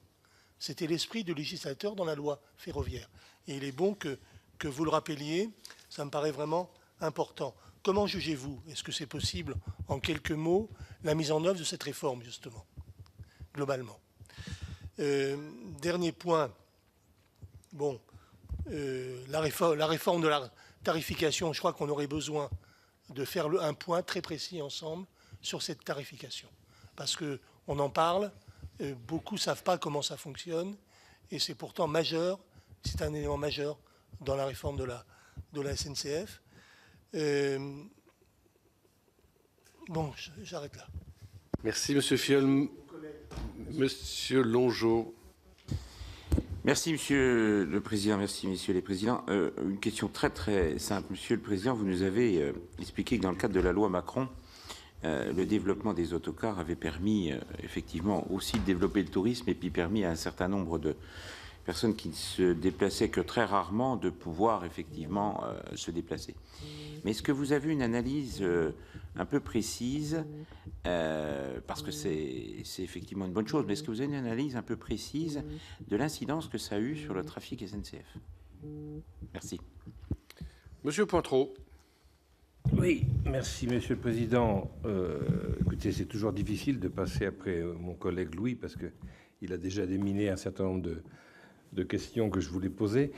C'était l'esprit du législateur dans la loi ferroviaire. Et il est bon que vous le rappeliez. Ça me paraît vraiment important. Comment jugez-vous, est-ce que c'est possible, en quelques mots, la mise en œuvre de cette réforme, justement, globalement? Dernier point, bon, la réforme de la tarification, je crois qu'on aurait besoin de faire un point très précis ensemble sur cette tarification. Parce qu'on en parle, beaucoup ne savent pas comment ça fonctionne, et c'est pourtant majeur, c'est un élément majeur dans la réforme de la SNCF. Bon, j'arrête là. Merci, monsieur Filleul. Monsieur Longeau. Merci, Monsieur le Président. Merci, Messieurs les Présidents. Une question très, très simple. Monsieur le Président, vous nous avez expliqué que dans le cadre de la loi Macron, le développement des autocars avait permis effectivement aussi de développer le tourisme et puis permis à un certain nombre de personnes qui ne se déplaçaient que très rarement de pouvoir effectivement se déplacer. Mais est-ce que vous avez une analyse un peu précise, parce que c'est effectivement une bonne chose, mais est-ce que vous avez une analyse un peu précise de l'incidence que ça a eu sur le trafic SNCF? Merci. Monsieur Pointreau. Oui, merci Monsieur le Président. Écoutez, c'est toujours difficile de passer après mon collègue Louis parce qu'il a déjà déminé un certain nombre de questions que je voulais poser.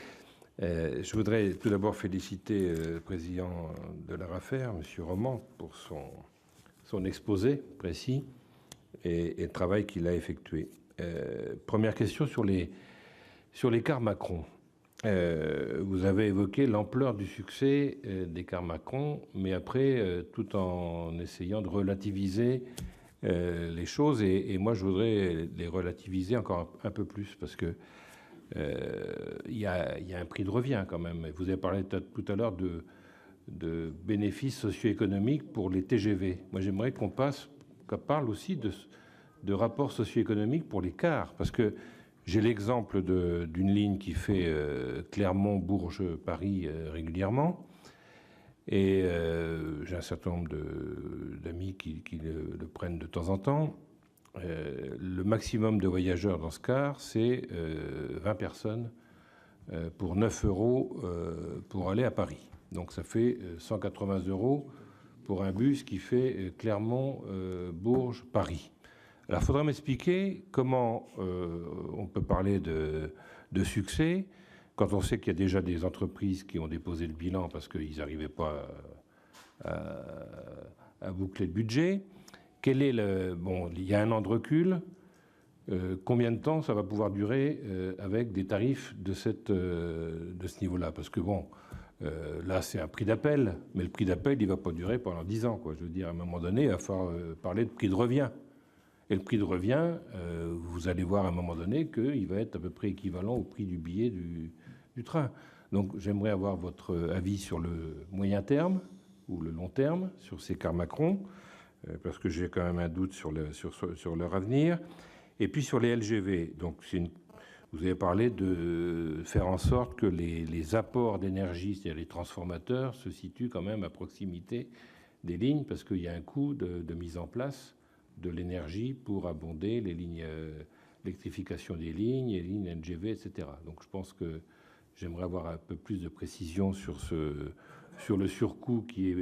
Je voudrais tout d'abord féliciter le président de l'ARAFER, M. Roman, pour son exposé précis et le travail qu'il a effectué. Première question sur les cars Macron. Vous avez évoqué l'ampleur du succès des cars Macron, mais après, tout en essayant de relativiser les choses. Et moi, je voudrais les relativiser encore un peu plus, parce que il y a un prix de revient quand même. Vous avez parlé tout à l'heure de bénéfices socio-économiques pour les TGV. Moi, j'aimerais qu'on parle aussi de rapports socio-économiques pour les cars, parce que j'ai l'exemple d'une ligne qui fait Clermont-Bourges-Paris régulièrement, et j'ai un certain nombre d'amis qui le prennent de temps en temps. Le maximum de voyageurs dans ce car, c'est 20 personnes pour 9 € pour aller à Paris. Donc ça fait 180 € pour un bus qui fait Clermont-Bourges-Paris. Alors il faudra m'expliquer comment on peut parler de succès quand on sait qu'il y a déjà des entreprises qui ont déposé le bilan parce qu'ils n'arrivaient pas à boucler le budget. Quel est bon, il y a un an de recul. Combien de temps ça va pouvoir durer avec des tarifs de ce niveau-là? Parce que bon, là c'est un prix d'appel, mais le prix d'appel il ne va pas durer pendant 10 ans, quoi. Je veux dire, à un moment donné, il va falloir parler de prix de revient. Et le prix de revient, vous allez voir à un moment donné qu'il va être à peu près équivalent au prix du billet du train. Donc j'aimerais avoir votre avis sur le moyen terme ou le long terme sur ces cars Macron, parce que j'ai quand même un doute sur leur avenir. Et puis sur les LGV, donc vous avez parlé de faire en sorte que les apports d'énergie, c'est-à-dire les transformateurs, se situent quand même à proximité des lignes, parce qu'il y a un coût de mise en place de l'énergie pour abonder les lignes, l'électrification des lignes, les lignes LGV, etc. Donc je pense que j'aimerais avoir un peu plus de précision sur le surcoût qui est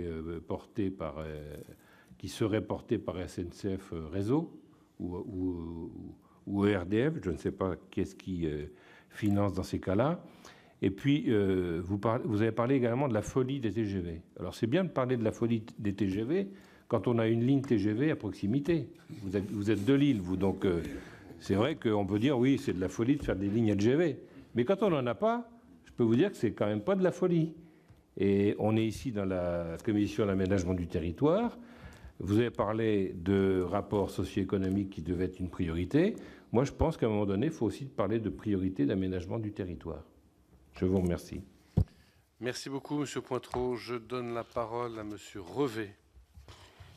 qui serait porté par SNCF Réseau ou ERDF, je ne sais pas qu'est-ce qui finance dans ces cas-là. Et puis, vous avez parlé également de la folie des TGV. Alors, c'est bien de parler de la folie des TGV quand on a une ligne TGV à proximité. Vous êtes de Lille, vous, donc c'est vrai qu'on peut dire, oui, c'est de la folie de faire des lignes LGV. Mais quand on n'en a pas, je peux vous dire que c'est quand même pas de la folie. Et on est ici dans la commission d'aménagement du territoire. Vous avez parlé de rapports socio-économiques qui devaient être une priorité. Moi, je pense qu'à un moment donné, il faut aussi parler de priorité d'aménagement du territoire. Je vous remercie. Merci beaucoup, Monsieur Pointreau. Je donne la parole à Monsieur Revet.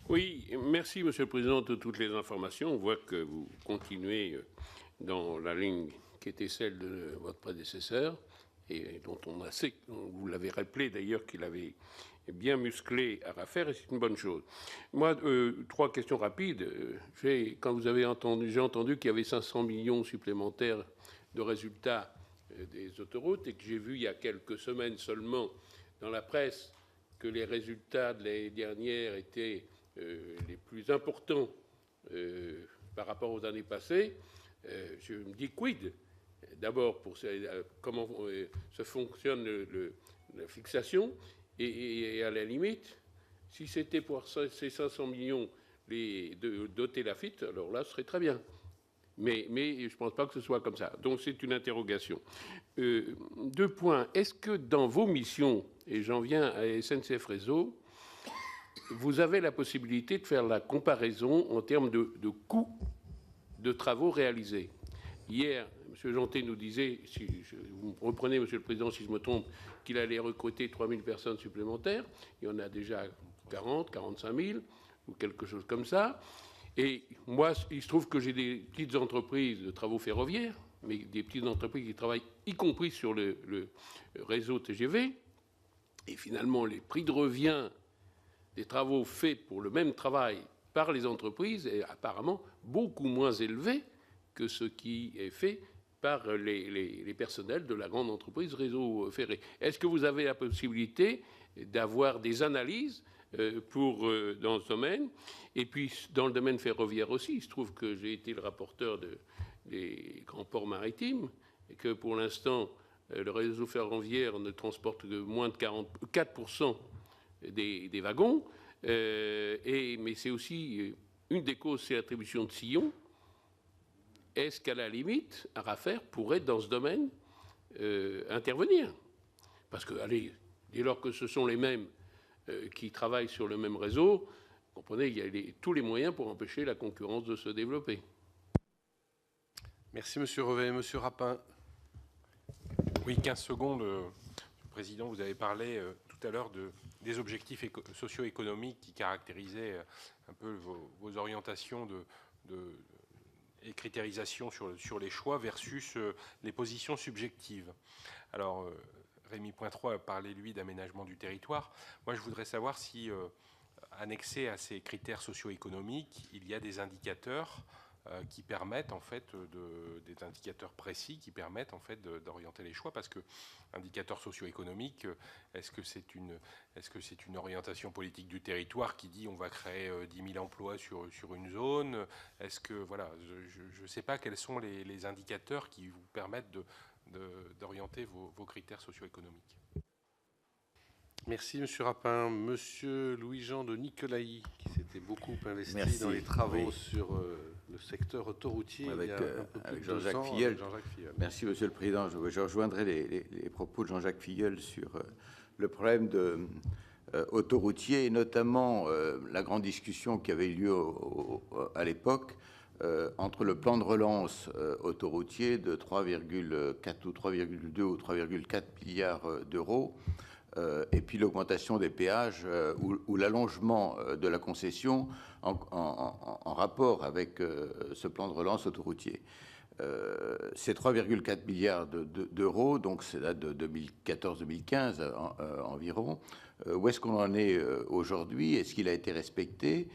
Oui, merci, Monsieur le Président, de toutes les informations. On voit que vous continuez dans la ligne qui était celle de votre prédécesseur et dont vous l'avez rappelé d'ailleurs qu'il avait bien musclé à refaire, et c'est une bonne chose. Moi, 3 questions rapides. Quand j'ai entendu qu'il y avait 500 millions supplémentaires de résultats des autoroutes, et que j'ai vu il y a quelques semaines seulement dans la presse que les résultats de l'année dernière étaient les plus importants par rapport aux années passées, je me dis quid? D'abord, pour comment se fonctionne la fixation, et à la limite, si c'était pour ces 500 millions de doter la FIT, alors là, ce serait très bien. Mais je ne pense pas que ce soit comme ça. Donc, c'est une interrogation. 2 points. Est-ce que dans vos missions, et j'en viens à SNCF Réseau, vous avez la possibilité de faire la comparaison en termes de coûts de travaux réalisés? Hier, M. Jeantet nous disait, si vous me reprenez, Monsieur le Président, si je me trompe, qu'il allait recruter 3 000 personnes supplémentaires. Il y en a déjà 40, 45 000, ou quelque chose comme ça. Et moi, il se trouve que j'ai des petites entreprises de travaux ferroviaires, mais des petites entreprises qui travaillent y compris sur le réseau TGV. Et finalement, les prix de revient des travaux faits pour le même travail par les entreprises est apparemment beaucoup moins élevé que ce qui est fait par les personnels de la grande entreprise réseau ferré. Est-ce que vous avez la possibilité d'avoir des analyses dans ce domaine? Et puis, dans le domaine ferroviaire aussi, il se trouve que j'ai été le rapporteur des grands ports maritimes et que pour l'instant, le réseau ferroviaire ne transporte que moins de 4% des wagons. Mais c'est aussi une des causes, c'est l'attribution de sillons. Est-ce qu'à la limite, Arafer pourrait, dans ce domaine, intervenir? Parce que, allez, dès lors que ce sont les mêmes qui travaillent sur le même réseau, vous comprenez, il y a tous les moyens pour empêcher la concurrence de se développer. Merci, Monsieur Revet. Monsieur Rapin. Oui, 15 secondes. Monsieur le Président, vous avez parlé tout à l'heure des objectifs socio-économiques qui caractérisaient un peu vos orientations et critérisation sur les choix versus les positions subjectives. Alors, Rémy Pointreau a parlé, lui, d'aménagement du territoire. Moi, je voudrais savoir si, annexé à ces critères socio-économiques, il y a des indicateurs qui permettent, en fait, des indicateurs précis qui permettent, en fait, d'orienter les choix. Parce que indicateur socio-économique, est-ce que c'est une orientation politique du territoire qui dit on va créer 10 000 emplois sur une zone? Est-ce que, voilà, je ne sais pas quels sont les indicateurs qui vous permettent d'orienter vos critères socio-économiques. Merci, Monsieur Rapin. Monsieur Louis-Jean de Nicolaï, qui s'était beaucoup investi dans les travaux sur le secteur autoroutier avec Jean-Jacques Filleul. Merci, Monsieur le Président. Je rejoindrai les propos de Jean-Jacques Filleul sur le problème autoroutier, et notamment la grande discussion qui avait eu lieu à l'époque entre le plan de relance autoroutier de 3,4 ou 3,2 ou 3,4 milliards d'euros et puis l'augmentation des péages ou l'allongement de la concession en rapport avec ce plan de relance autoroutier. Ces 3,4 milliards d'euros, donc c'est date de 2014-2015 environ. Où est-ce qu'on en est aujourd'hui? Est-ce qu'il a été respecté?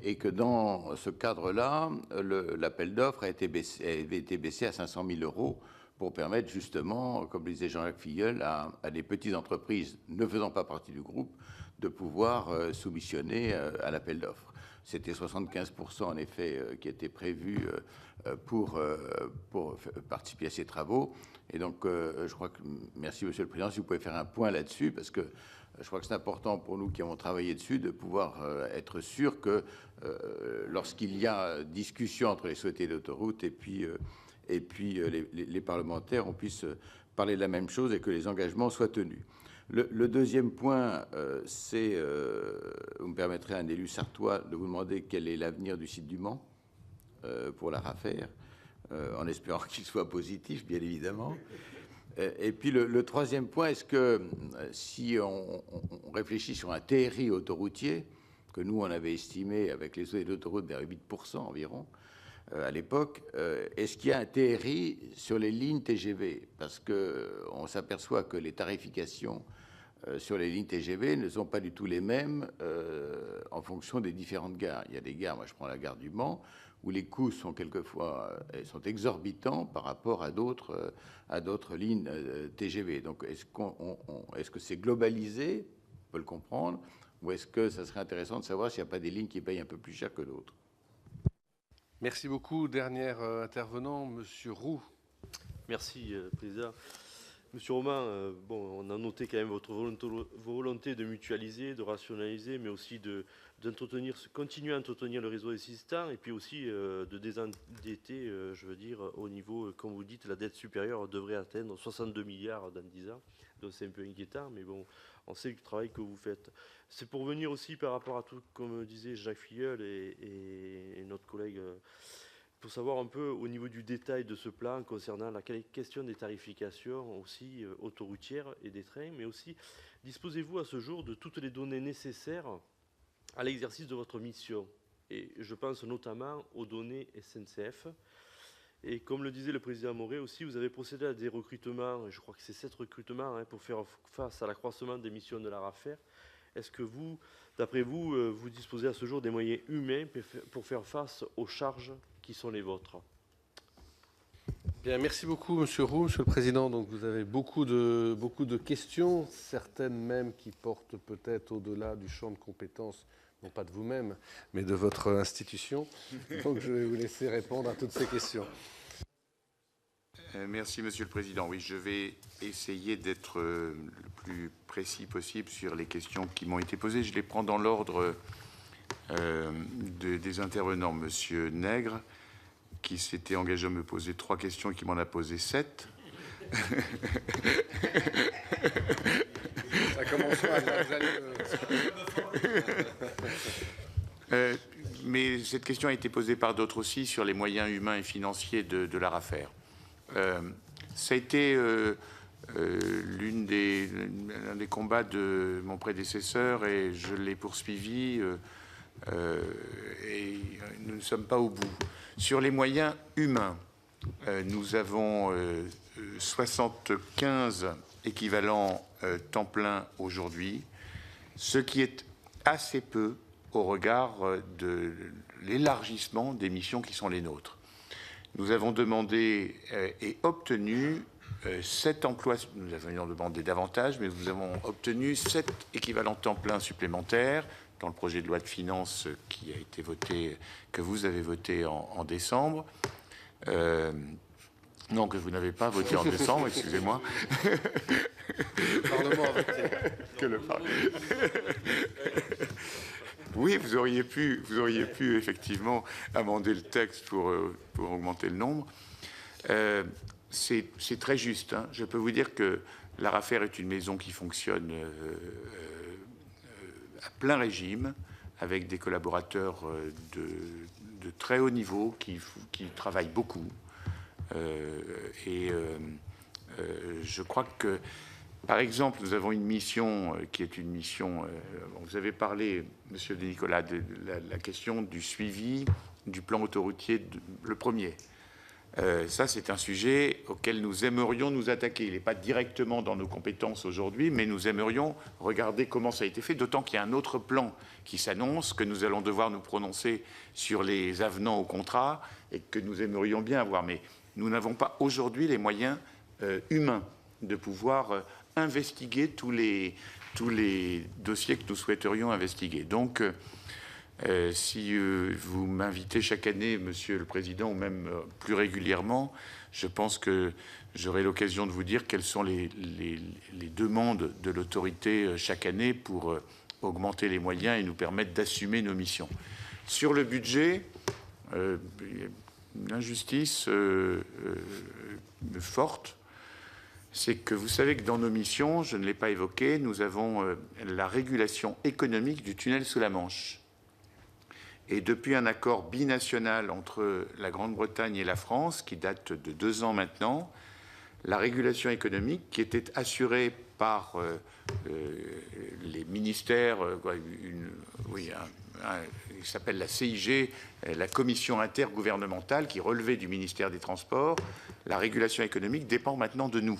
Et que dans ce cadre-là, l'appel d'offres avait été baissé à 500 000 euros pour permettre justement, comme le disait Jean-Jacques Filleul, à des petites entreprises ne faisant pas partie du groupe de pouvoir soumissionner à l'appel d'offres. C'était 75% en effet qui était prévu pour participer à ces travaux. Et donc, je crois que, merci Monsieur le Président, si vous pouvez faire un point là-dessus, parce que je crois que c'est important pour nous qui avons travaillé dessus de pouvoir être sûr que lorsqu'il y a discussion entre les sociétés d'autoroute et puis les parlementaires, on puisse parler de la même chose et que les engagements soient tenus. Le deuxième point, c'est, vous me permettrez, un élu sartois, de vous demander quel est l'avenir du site du Mans pour l'Arafer, en espérant qu'il soit positif, bien évidemment. Et puis le troisième point, est-ce que si on réfléchit sur un TRI autoroutier, que nous on avait estimé avec les sociétés d'autoroute vers 8% environ, à l'époque, est-ce qu'il y a un TRI sur les lignes TGV? Parce qu'on s'aperçoit que les tarifications sur les lignes TGV ne sont pas du tout les mêmes en fonction des différentes gares. Il y a des gares, moi je prends la gare du Mans, où les coûts sont quelquefois sont exorbitants par rapport à d'autres lignes TGV. Donc est-ce que c'est globalisé? On peut le comprendre. Ou est-ce que ça serait intéressant de savoir s'il n'y a pas des lignes qui payent un peu plus cher que d'autres? Merci beaucoup. Dernier intervenant, Monsieur Roux. Merci, Président. Monsieur Roman, bon, on a noté quand même votre volonté de mutualiser, de rationaliser, mais aussi continuer à entretenir le réseau existant, et puis aussi de désendetter, je veux dire, au niveau, comme vous dites, la dette supérieure devrait atteindre 62 milliards dans 10 ans. Donc c'est un peu inquiétant, mais bon, on sait le travail que vous faites. C'est pour venir aussi par rapport à tout, comme disait Jacques Filleul et notre collègue pour savoir un peu au niveau du détail de ce plan concernant la question des tarifications aussi autoroutières et des trains, mais aussi disposez-vous à ce jour de toutes les données nécessaires à l'exercice de votre mission? Et je pense notamment aux données SNCF. Et comme le disait le président Moret aussi, vous avez procédé à des recrutements, je crois que c'est 7 recrutements, pour faire face à l'accroissement des missions de l'ARAFER. Est-ce que vous, d'après vous, vous disposez à ce jour des moyens humains pour faire face aux charges qui sont les vôtres? Bien, merci beaucoup, Monsieur Roux, Monsieur le Président. Donc, vous avez beaucoup de questions, certaines même qui portent peut-être au-delà du champ de compétences, non pas de vous-même, mais de votre institution. Donc, je vais vous laisser répondre à toutes ces questions. Merci, Monsieur le Président. Oui, je vais essayer d'être le plus précis possible sur les questions qui m'ont été posées. Je les prends dans l'ordre des intervenants. Monsieur Nègre, qui s'était engagé à me poser 3 questions et qui m'en a posé 7. Ça commence mal. Mais cette question a été posée par d'autres aussi sur les moyens humains et financiers de l'ARAFER. Ça a été l'un des combats de mon prédécesseur et je l'ai poursuivi et nous ne sommes pas au bout. Sur les moyens humains, nous avons 75 équivalents temps plein aujourd'hui, ce qui est assez peu au regard de l'élargissement des missions qui sont les nôtres. Nous avons demandé et obtenu 7 emplois, nous avions demandé davantage, mais nous avons obtenu 7 équivalents temps plein supplémentaires dans le projet de loi de finances qui a été voté, que vous avez voté en décembre. Non, que vous n'avez pas voté en décembre, excusez-moi. Le Parlement a voté. Que le Parlement. Oui, vous auriez pu effectivement amender le texte pour augmenter le nombre. C'est très juste. Hein. Je peux vous dire que l'ARAFER est une maison qui fonctionne à plein régime, avec des collaborateurs de très haut niveau qui travaillent beaucoup. Je crois que, par exemple, nous avons une mission qui est une mission... vous avez parlé, Monsieur de Nicolas, de la question du suivi du plan autoroutier, le premier. Ça, c'est un sujet auquel nous aimerions nous attaquer. Il n'est pas directement dans nos compétences aujourd'hui, mais nous aimerions regarder comment ça a été fait, d'autant qu'il y a un autre plan qui s'annonce, que nous allons devoir nous prononcer sur les avenants au contrat et que nous aimerions bien avoir. Mais nous n'avons pas aujourd'hui les moyens humains de pouvoir investiguer tous les dossiers que nous souhaiterions investiguer. Donc, si vous m'invitez chaque année, Monsieur le Président, ou même plus régulièrement, je pense que j'aurai l'occasion de vous dire quelles sont les demandes de l'autorité chaque année pour augmenter les moyens et nous permettre d'assumer nos missions. Sur le budget, une injustice forte, c'est que vous savez que dans nos missions, je ne l'ai pas évoqué, nous avons la régulation économique du tunnel sous la Manche. Et depuis un accord binational entre la Grande-Bretagne et la France, qui date de 2 ans maintenant, la régulation économique, qui était assurée par les ministères, il s'appelle la CIG, la commission intergouvernementale, qui relevait du ministère des Transports, la régulation économique dépend maintenant de nous.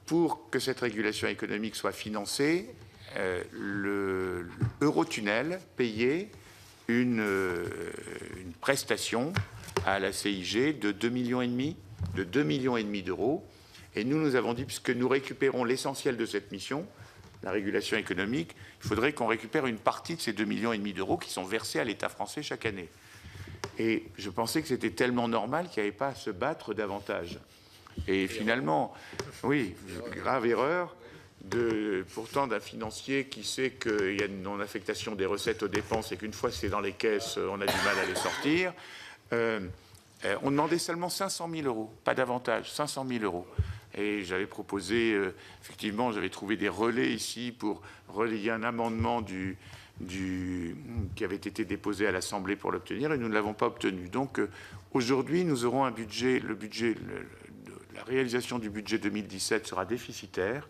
Pour que cette régulation économique soit financée, le Eurotunnel payait une prestation à la CIG de 2,5 millions d'euros. Et nous avons dit, puisque nous récupérons l'essentiel de cette mission, la régulation économique, il faudrait qu'on récupère une partie de ces 2,5 millions d'euros qui sont versés à l'État français chaque année. Et je pensais que c'était tellement normal qu'il n'y avait pas à se battre davantage. Et finalement, oui, grave erreur. Pourtant d'un financier qui sait qu'il y a une non-affectation des recettes aux dépenses et qu'une fois c'est dans les caisses, on a du mal à les sortir. On demandait seulement 500 000 euros, pas davantage, 500 000 euros. Et j'avais proposé, effectivement, j'avais trouvé des relais ici pour relayer un amendement du qui avait été déposé à l'Assemblée pour l'obtenir, et nous ne l'avons pas obtenu. Donc aujourd'hui, nous aurons un budget, la réalisation du budget 2017 sera déficitaire,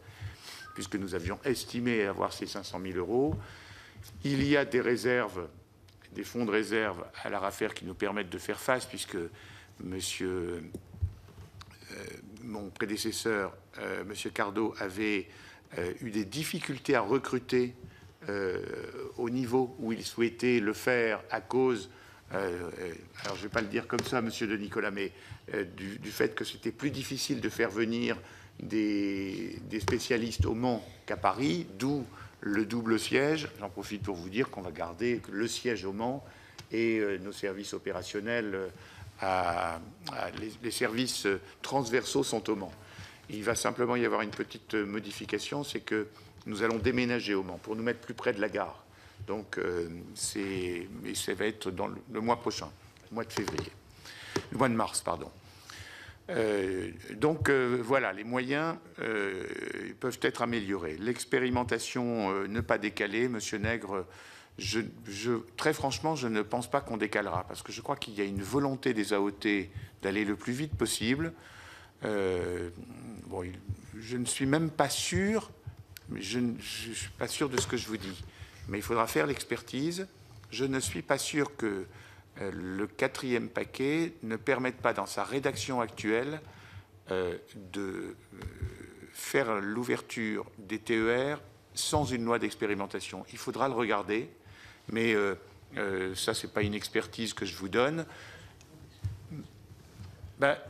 puisque nous avions estimé avoir ces 500 000 euros. Il y a des réserves, des fonds de réserve à l'ARAFER qui nous permettent de faire face, puisque mon prédécesseur, M. Cardot, avait eu des difficultés à recruter au niveau où il souhaitait le faire à cause, alors je ne vais pas le dire comme ça, M. de Nicolas, mais du fait que c'était plus difficile de faire venir des spécialistes au Mans qu'à Paris, d'où le double siège. J'en profite pour vous dire qu'on va garder le siège au Mans et nos services opérationnels, les services transversaux sont au Mans. Il va simplement y avoir une petite modification, c'est que nous allons déménager au Mans pour nous mettre plus près de la gare. Donc, ça va être dans le mois prochain, le mois de février. Le mois de mars, pardon. Voilà, les moyens peuvent être améliorés. L'expérimentation, ne pas décaler, Monsieur Nègre, très franchement, je ne pense pas qu'on décalera, parce que je crois qu'il y a une volonté des AOT d'aller le plus vite possible. Je ne suis même pas sûr, je ne suis pas sûr de ce que je vous dis, mais il faudra faire l'expertise. Je ne suis pas sûr que le 4e paquet ne permette pas, dans sa rédaction actuelle, de faire l'ouverture des TER sans une loi d'expérimentation. Il faudra le regarder, mais ça, ce n'est pas une expertise que je vous donne.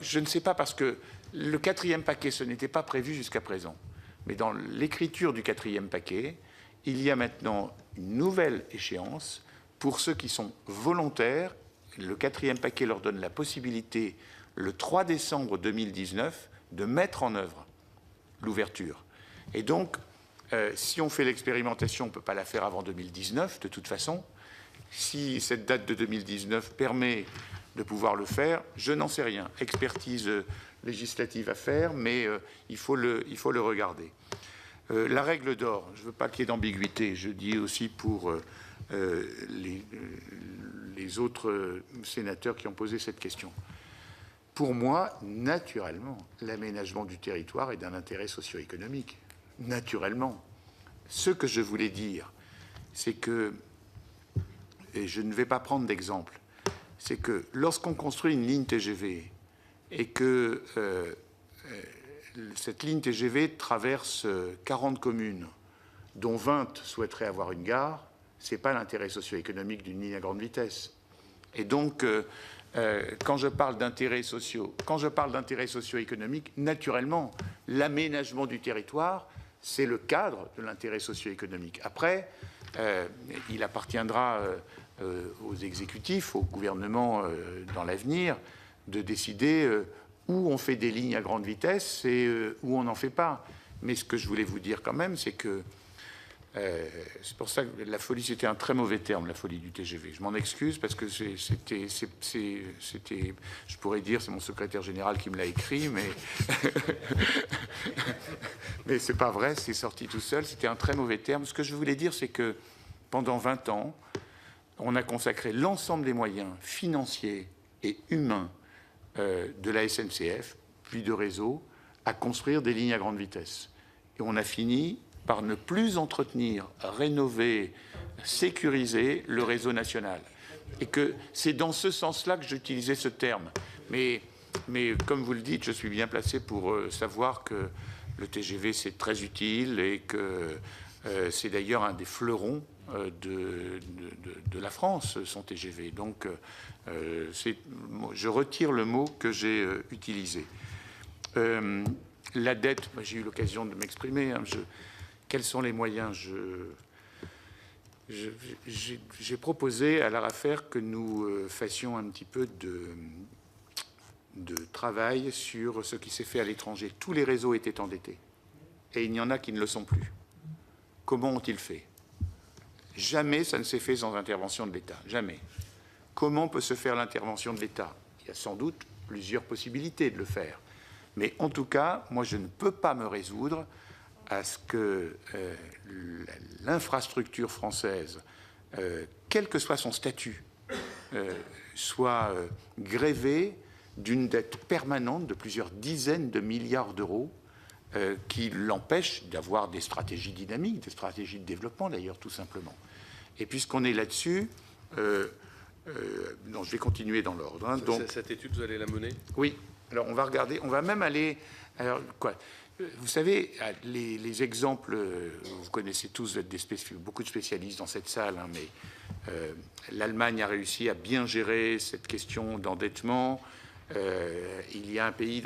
Je ne sais pas, parce que le 4e paquet, ce n'était pas prévu jusqu'à présent. Mais dans l'écriture du 4e paquet, il y a maintenant une nouvelle échéance pour ceux qui sont volontaires. Le 4e paquet leur donne la possibilité, le 3 décembre 2019, de mettre en œuvre l'ouverture. Et donc, si on fait l'expérimentation, on ne peut pas la faire avant 2019, de toute façon. Si cette date de 2019 permet de pouvoir le faire, je n'en sais rien. Expertise législative à faire, mais il faut le regarder. La règle d'or, je ne veux pas qu'il y ait d'ambiguïté, je dis aussi pour les autres sénateurs qui ont posé cette question. Pour moi, naturellement, l'aménagement du territoire est d'un intérêt socio-économique. Naturellement. Ce que je voulais dire, c'est que, et je ne vais pas prendre d'exemple, c'est que lorsqu'on construit une ligne TGV et que cette ligne TGV traverse 40 communes, dont 20 souhaiteraient avoir une gare, ce n'est pas l'intérêt socio-économique d'une ligne à grande vitesse. Et donc, quand je parle d'intérêts socio-économiques, naturellement, l'aménagement du territoire, c'est le cadre de l'intérêt socio-économique. Après, il appartiendra aux exécutifs, au gouvernement dans l'avenir, de décider où on fait des lignes à grande vitesse et où on n'en fait pas. Mais ce que je voulais vous dire quand même, c'est que c'est pour ça que la folie, c'était un très mauvais terme, la folie du TGV. Je m'en excuse parce que c'était, je pourrais dire, c'est mon secrétaire général qui me l'a écrit, mais mais c'est pas vrai, c'est sorti tout seul. C'était un très mauvais terme. Ce que je voulais dire, c'est que pendant 20 ans, on a consacré l'ensemble des moyens financiers et humains de la SNCF, puis de réseau, à construire des lignes à grande vitesse. Et on a fini par ne plus entretenir, rénover, sécuriser le réseau national. Et que c'est dans ce sens-là que j'utilisais ce terme. Mais comme vous le dites, je suis bien placé pour savoir que le TGV, c'est très utile et que c'est d'ailleurs un des fleurons de la France, son TGV. Donc, je retire le mot que j'ai utilisé. La dette, j'ai eu l'occasion de m'exprimer. Quels sont les moyens? J'ai proposé à l'ARAFER que nous fassions un petit peu de travail sur ce qui s'est fait à l'étranger. Tous les réseaux étaient endettés. Et il y en a qui ne le sont plus. Comment ont-ils fait? Jamais ça ne s'est fait sans intervention de l'État. Jamais. Comment peut se faire l'intervention de l'État? Il y a sans doute plusieurs possibilités de le faire. Mais en tout cas, moi, je ne peux pas me résoudre à ce que l'infrastructure française quel que soit son statut, soit grévé d'une dette permanente de plusieurs dizaines de milliards d'euros qui l'empêche d'avoir des stratégies dynamiques, des stratégies de développement d'ailleurs, tout simplement. Et puisqu'on est là-dessus, non, je vais continuer dans l'ordre. Hein. Donc, cette étude, vous allez la mener? Oui. Alors, on va regarder, on va même aller... Alors, quoi, vous savez, les exemples, vous connaissez tous, vous êtes beaucoup de spécialistes dans cette salle, hein, mais l'Allemagne a réussi à bien gérer cette question d'endettement. Il y a un pays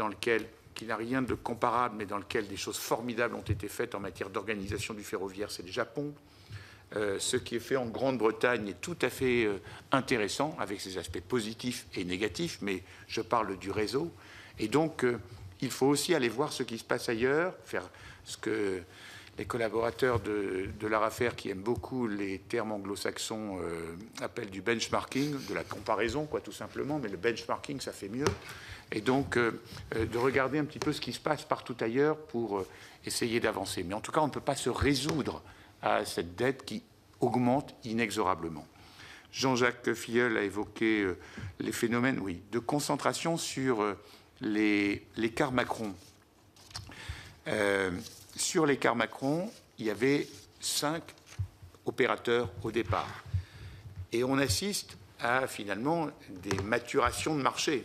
qui n'a rien de comparable, mais dans lequel des choses formidables ont été faites en matière d'organisation du ferroviaire, c'est le Japon. Ce qui est fait en Grande-Bretagne est tout à fait intéressant, avec ses aspects positifs et négatifs, mais je parle du réseau. Et donc, il faut aussi aller voir ce qui se passe ailleurs, faire ce que les collaborateurs de l'ARAFER, qui aiment beaucoup les termes anglo-saxons, appellent du benchmarking, de la comparaison, quoi, tout simplement, mais le benchmarking, ça fait mieux. Et donc, de regarder un petit peu ce qui se passe partout ailleurs pour essayer d'avancer. Mais en tout cas, on ne peut pas se résoudre à cette dette qui augmente inexorablement. Jean-Jacques Filleul a évoqué les phénomènes, oui, de concentration sur l'écart Macron. Sur l'écart Macron, il y avait 5 opérateurs au départ. Et on assiste à, finalement, des maturations de marché.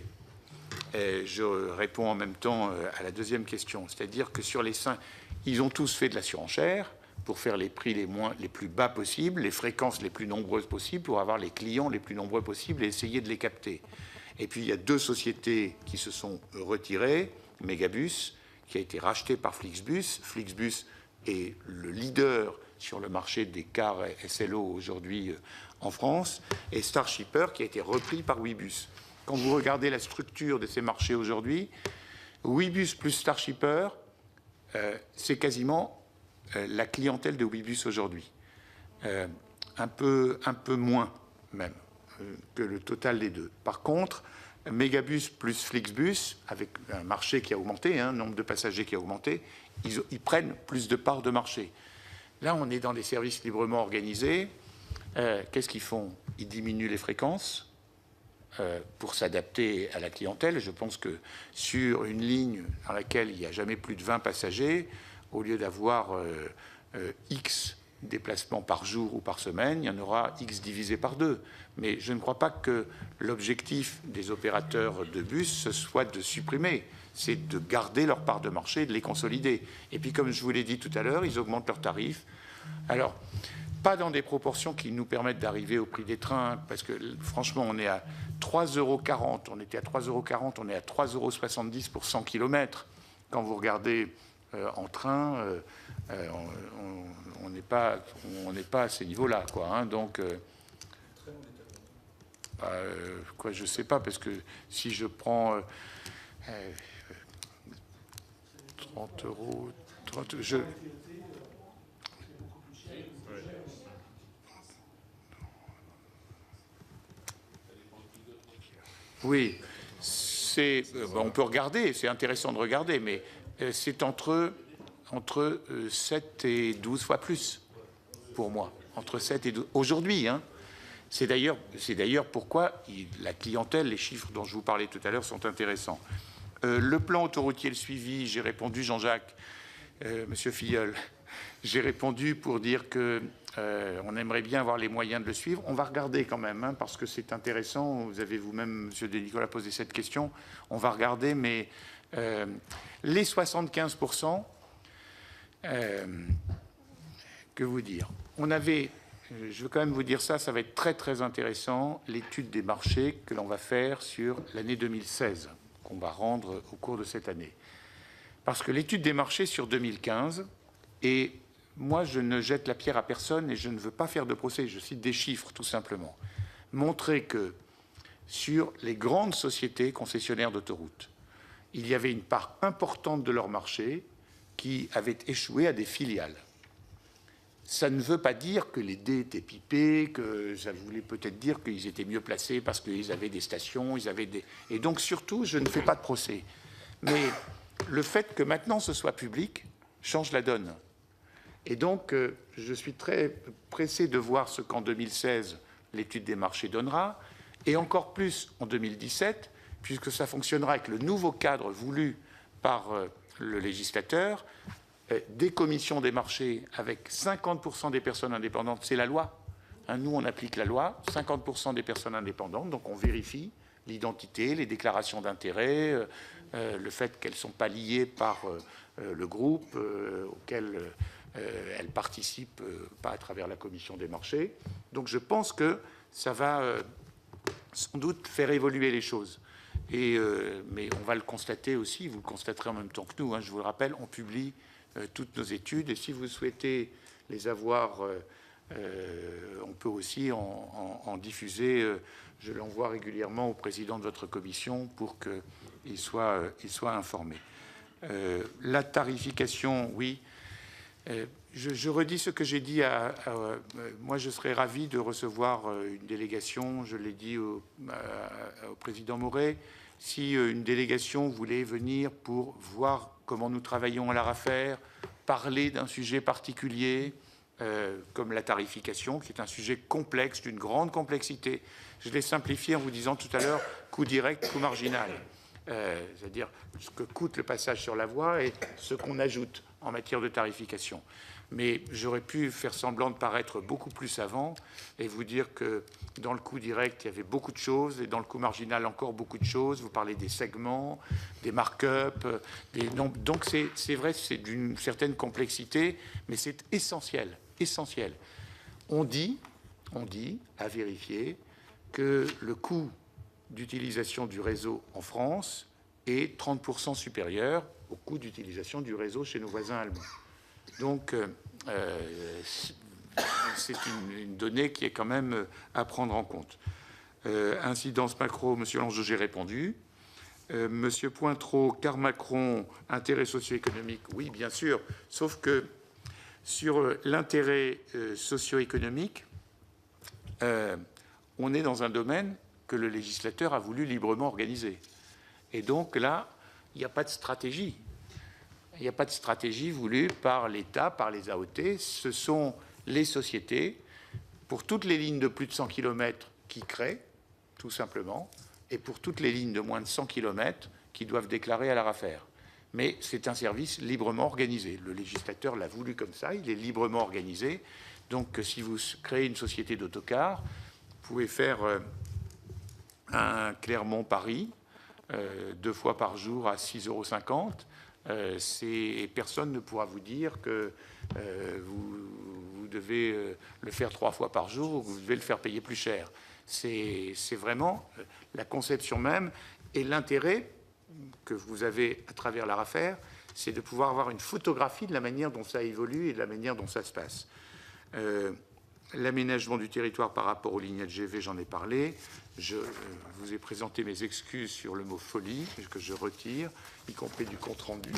Je réponds en même temps à la deuxième question. C'est-à-dire que sur les 5, ils ont tous fait de la surenchère pour faire les prix les plus bas possibles, les fréquences les plus nombreuses possibles, pour avoir les clients les plus nombreux possibles et essayer de les capter. Et puis, il y a 2 sociétés qui se sont retirées. Megabus, qui a été racheté par Flixbus. Flixbus est le leader sur le marché des cars SLO aujourd'hui en France. Et Starshipper, qui a été repris par Ouibus. Quand vous regardez la structure de ces marchés aujourd'hui, Ouibus plus Starshipper, c'est quasiment la clientèle de Ouibus aujourd'hui. Un peu moins, même, que le total des deux. Par contre, Megabus plus Flixbus, avec un marché qui a augmenté, un nombre de passagers qui a augmenté, ils prennent plus de parts de marché. Là, on est dans des services librement organisés. Qu'est-ce qu'ils font? Ils diminuent les fréquences pour s'adapter à la clientèle. Je pense que sur une ligne dans laquelle il n'y a jamais plus de 20 passagers, au lieu d'avoir X déplacements par jour ou par semaine, il y en aura X divisé par 2. Mais je ne crois pas que l'objectif des opérateurs de bus, ce soit de supprimer. C'est de garder leur part de marché et de les consolider. Et puis, comme je vous l'ai dit tout à l'heure, ils augmentent leurs tarifs. Alors, pas dans des proportions qui nous permettent d'arriver au prix des trains, parce que franchement, on est à 3,40 €. On était à 3,40 €, on est à 3,70 € pour 100 km. Quand vous regardez en train, on n'est pas à ces niveaux-là, quoi. Hein, donc, je ne sais pas, parce que si je prends 30 €, oui, on peut regarder, c'est intéressant de regarder, mais c'est entre 7 et 12 fois plus, pour moi. Entre 7 et 12. Aujourd'hui, hein. C'est d'ailleurs pourquoi la clientèle, les chiffres dont je vous parlais tout à l'heure sont intéressants. Le plan autoroutier, le suivi, j'ai répondu, Jean-Jacques, Monsieur Filleul, j'ai répondu pour dire que on aimerait bien avoir les moyens de le suivre. On va regarder quand même, hein, parce que c'est intéressant. Vous avez vous-même, Monsieur Desnicolas, posé cette question. On va regarder, mais les 75%, que vous dire? On avait, je veux quand même vous dire ça va être très très intéressant, l'étude des marchés que l'on va faire sur l'année 2016, qu'on va rendre au cours de cette année. Parce que l'étude des marchés sur 2015, et moi je ne jette la pierre à personne et je ne veux pas faire de procès, je cite des chiffres tout simplement, montrer que sur les grandes sociétés concessionnaires d'autoroutes, il y avait une part importante de leur marché qui avait échoué à des filiales. Ça ne veut pas dire que les dés étaient pipés, que ça voulait peut-être dire qu'ils étaient mieux placés parce qu'ils avaient des stations, ils avaient des... Et donc surtout, je ne fais pas de procès. Mais le fait que maintenant ce soit public change la donne. Et donc, je suis très pressé de voir ce qu'en 2016, l'étude des marchés donnera, et encore plus en 2017, puisque ça fonctionnera avec le nouveau cadre voulu par le législateur, des commissions des marchés avec 50% des personnes indépendantes, c'est la loi. Hein, nous, on applique la loi, 50% des personnes indépendantes, donc on vérifie l'identité, les déclarations d'intérêt, le fait qu'elles ne sont pas liées par le groupe auquel elles participent, pas à travers la commission des marchés. Donc je pense que ça va sans doute faire évoluer les choses. Mais on va le constater aussi, vous le constaterez en même temps que nous. Hein, je vous le rappelle, on publie toutes nos études, et si vous souhaitez les avoir, on peut aussi en diffuser. Je l'envoie régulièrement au président de votre commission pour qu'il soit informé. La tarification, oui. Je redis ce que j'ai dit. Moi, je serais ravi de recevoir une délégation. Je l'ai dit au président Moret. Si une délégation voulait venir pour voir comment nous travaillons à l'ARAFER, parler d'un sujet particulier, comme la tarification, qui est un sujet complexe, d'une grande complexité. Je l'ai simplifié en vous disant tout à l'heure coût direct, coût marginal. C'est-à-dire ce que coûte le passage sur la voie et ce qu'on ajoute en matière de tarification. Mais j'aurais pu faire semblant de paraître beaucoup plus savant et vous dire que dans le coût direct, il y avait beaucoup de choses, et dans le coût marginal, encore beaucoup de choses. Vous parlez des segments, des markups. Donc c'est vrai, c'est d'une certaine complexité, mais c'est essentiel. Essentiel. On dit, à vérifier, que le coût d'utilisation du réseau en France est 30% supérieur au coût d'utilisation du réseau chez nos voisins allemands. Donc, c'est une donnée qui est quand même à prendre en compte. Incidence macro, Monsieur Langeau, j'ai répondu. Monsieur Pointreau, car Macron, intérêt socio-économique, oui, bien sûr, sauf que sur l'intérêt socio-économique, on est dans un domaine que le législateur a voulu librement organiser. Et donc là, il n'y a pas de stratégie. Il n'y a pas de stratégie voulue par l'État, par les AOT. Ce sont les sociétés, pour toutes les lignes de plus de 100 km, qui créent, tout simplement, et pour toutes les lignes de moins de 100 km, qui doivent déclarer à l'ARAFER. Mais c'est un service librement organisé. Le législateur l'a voulu comme ça, il est librement organisé. Donc, si vous créez une société d'autocar, vous pouvez faire un Clermont-Paris, 2 fois par jour à 6,50 €. Et personne ne pourra vous dire que vous devez le faire 3 fois par jour ou que vous devez le faire payer plus cher. C'est vraiment la conception même, et l'intérêt que vous avez à travers l'ARAFER, c'est de pouvoir avoir une photographie de la manière dont ça évolue et de la manière dont ça se passe. L'aménagement du territoire par rapport aux lignes LGV, j'en ai parlé. Je vous ai présenté mes excuses sur le mot folie, que je retire, y compris du compte-rendu.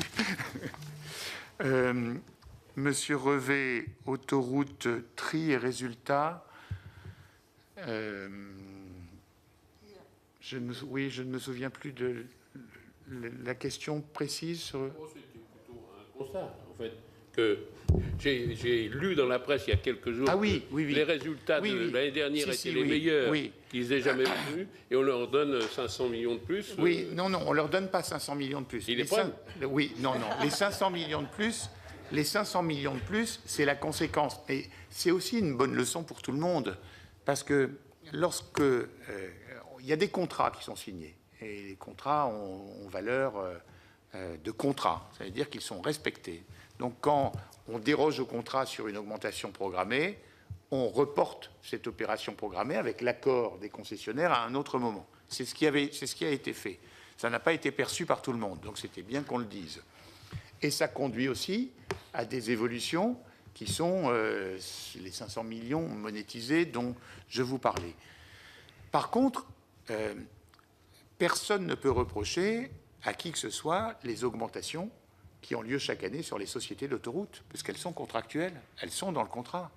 Monsieur Revet, autoroute, tri et résultats. Je ne me souviens plus de la question précise sur... C'était plutôt un constat, en fait, que j'ai lu dans la presse il y a quelques jours les résultats de l'année dernière étaient les meilleurs qu'ils aient jamais vus, et on leur donne 500 millions de plus. Oui, non, on leur donne pas 500 millions de plus. Les 500 millions de plus, les 500 millions de plus, c'est la conséquence. Et c'est aussi une bonne leçon pour tout le monde, parce que lorsque il y a des contrats qui sont signés, et les contrats ont valeur de contrat, ça veut dire qu'ils sont respectés. Donc quand on déroge au contrat sur une augmentation programmée, on reporte cette opération programmée avec l'accord des concessionnaires à un autre moment. C'est ce qui a été fait. Ça n'a pas été perçu par tout le monde, donc c'était bien qu'on le dise. Et ça conduit aussi à des évolutions qui sont les 500 millions monétisés dont je vous parlais. Par contre, personne ne peut reprocher à qui que ce soit les augmentations qui ont lieu chaque année sur les sociétés d'autoroutes, parce qu'elles sont contractuelles, elles sont dans le contrat.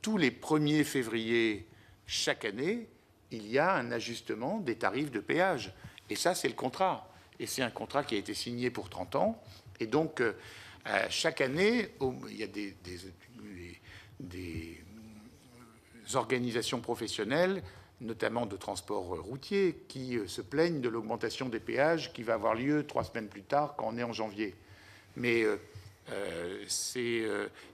Tous les 1er février, chaque année, il y a un ajustement des tarifs de péage. Et ça, c'est le contrat. Et c'est un contrat qui a été signé pour 30 ans. Et donc, chaque année, il y a des organisations professionnelles, notamment de transport routier, qui se plaignent de l'augmentation des péages qui va avoir lieu 3 semaines plus tard, quand on est en janvier. Mais c'est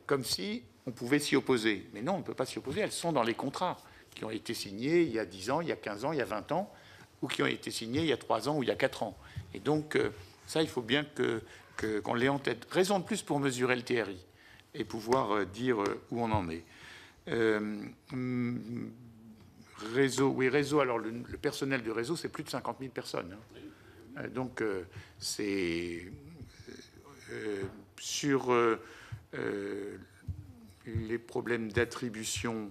comme si on pouvait s'y opposer. Mais non, on ne peut pas s'y opposer. Elles sont dans les contrats qui ont été signés il y a 10 ans, il y a 15 ans, il y a 20 ans, ou qui ont été signés il y a 3 ans ou il y a 4 ans. Et donc, ça, il faut bien qu'on l'ait en tête. Raison de plus pour mesurer le TRI et pouvoir dire où on en est. Réseau, oui, réseau. Alors, le personnel du réseau, c'est plus de 50 000 personnes. Hein. Donc, c'est sur les problèmes d'attribution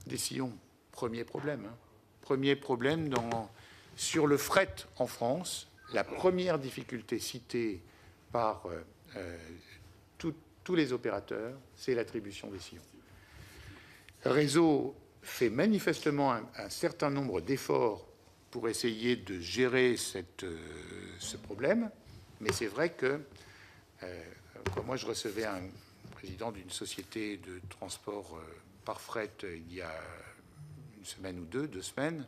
des sillons. Premier problème. Hein. Premier problème sur le fret en France. La première difficulté citée par tous les opérateurs, c'est l'attribution des sillons. Réseau fait manifestement un certain nombre d'efforts pour essayer de gérer ce problème, mais c'est vrai que moi je recevais un président d'une société de transport par fret il y a une semaine ou 2 semaines,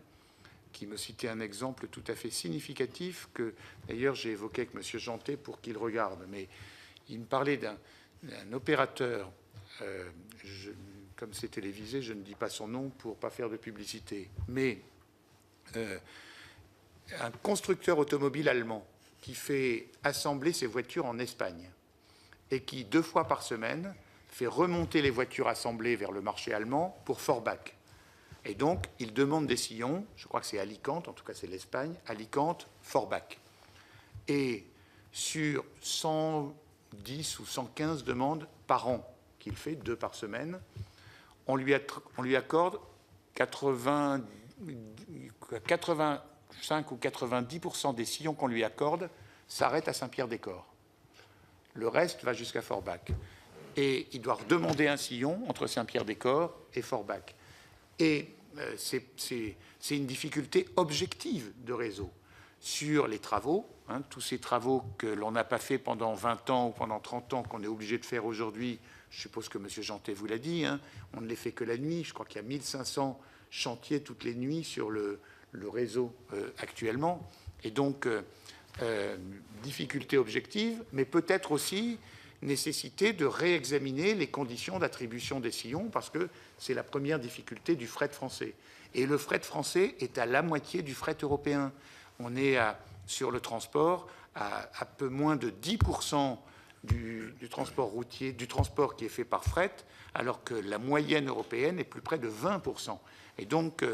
qui me citait un exemple tout à fait significatif que d'ailleurs j'ai évoqué avec M. Jantet pour qu'il regarde, mais il me parlait d'un opérateur, comme c'est télévisé, je ne dis pas son nom pour ne pas faire de publicité, mais un constructeur automobile allemand qui fait assembler ses voitures en Espagne et qui 2 fois par semaine fait remonter les voitures assemblées vers le marché allemand pour Forbach. Et donc, il demande des sillons, je crois que c'est Alicante, en tout cas c'est l'Espagne, Alicante, Forbach. Et sur 110 ou 115 demandes par an qu'il fait, 2 par semaine, on lui accorde 85 ou 90% des sillons qu'on lui accorde s'arrêtent à Saint-Pierre-des-Corps. Le reste va jusqu'à Forbach. Et il doit redemander un sillon entre Saint-Pierre-des-Corps et Forbach. Et c'est une difficulté objective de réseau. Sur les travaux, hein, tous ces travaux que l'on n'a pas fait pendant 20 ans ou pendant 30 ans, qu'on est obligé de faire aujourd'hui, je suppose que M. Jantet vous l'a dit, hein, on ne les fait que la nuit. Je crois qu'il y a 1500 chantiers toutes les nuits sur le réseau actuellement. Et donc, difficulté objective, mais peut-être aussi nécessité de réexaminer les conditions d'attribution des sillons, parce que c'est la première difficulté du fret français. Et le fret français est à la moitié du fret européen. On est sur le transport à peu moins de 10% du transport routier, du transport qui est fait par fret, alors que la moyenne européenne est plus près de 20%. Et donc,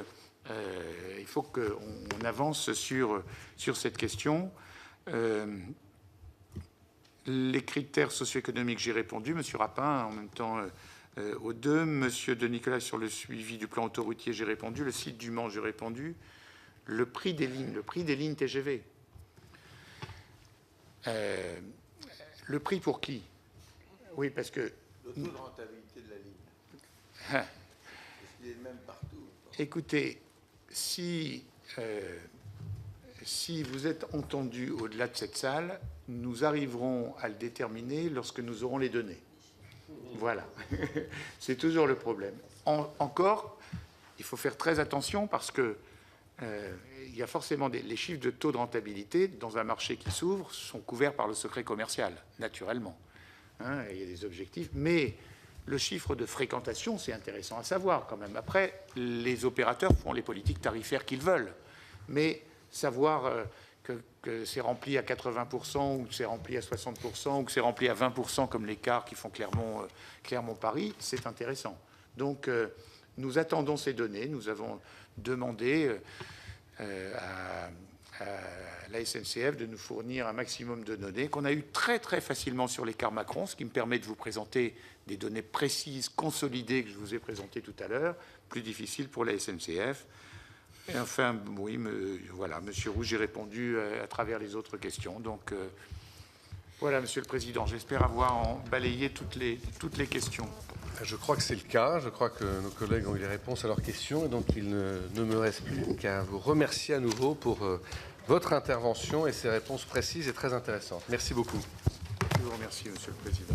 il faut qu'on avance sur cette question. Les critères socio-économiques, j'ai répondu. Monsieur Rapin, en même temps, aux 2. Monsieur de Nicolas, sur le suivi du plan autoroutier, j'ai répondu. Le site du Mans, j'ai répondu. Le prix des lignes TGV. Le prix pour qui? Oui, parce que... Le taux de rentabilité de la ligne. Est-ce qu'il est le même partout? Écoutez, si vous êtes entendu au-delà de cette salle, nous arriverons à le déterminer lorsque nous aurons les données. Voilà. C'est toujours le problème. Encore, il faut faire très attention parce que il y a forcément les chiffres de taux de rentabilité dans un marché qui s'ouvre sont couverts par le secret commercial, naturellement. Hein, il y a des objectifs, mais le chiffre de fréquentation, c'est intéressant à savoir quand même. Après, les opérateurs font les politiques tarifaires qu'ils veulent, mais savoir que c'est rempli à 80% ou que c'est rempli à 60% ou que c'est rempli à 20% comme les cars qui font Clermont-Paris, c'est intéressant. Donc, nous attendons ces données. Nous avons demandé à la SNCF de nous fournir un maximum de données qu'on a eu très très facilement sur les cars Macron, ce qui me permet de vous présenter des données précises, consolidées que je vous ai présentées tout à l'heure, plus difficile pour la SNCF. Et enfin, oui, voilà, Monsieur Roux, j'ai répondu à travers les autres questions. Donc, voilà, Monsieur le Président, j'espère avoir balayé toutes les questions. Je crois que c'est le cas. Je crois que nos collègues ont eu les réponses à leurs questions. Et donc, il ne me reste plus qu'à vous remercier à nouveau pour votre intervention et ces réponses précises et très intéressantes. Merci beaucoup. Je vous remercie, Monsieur le Président.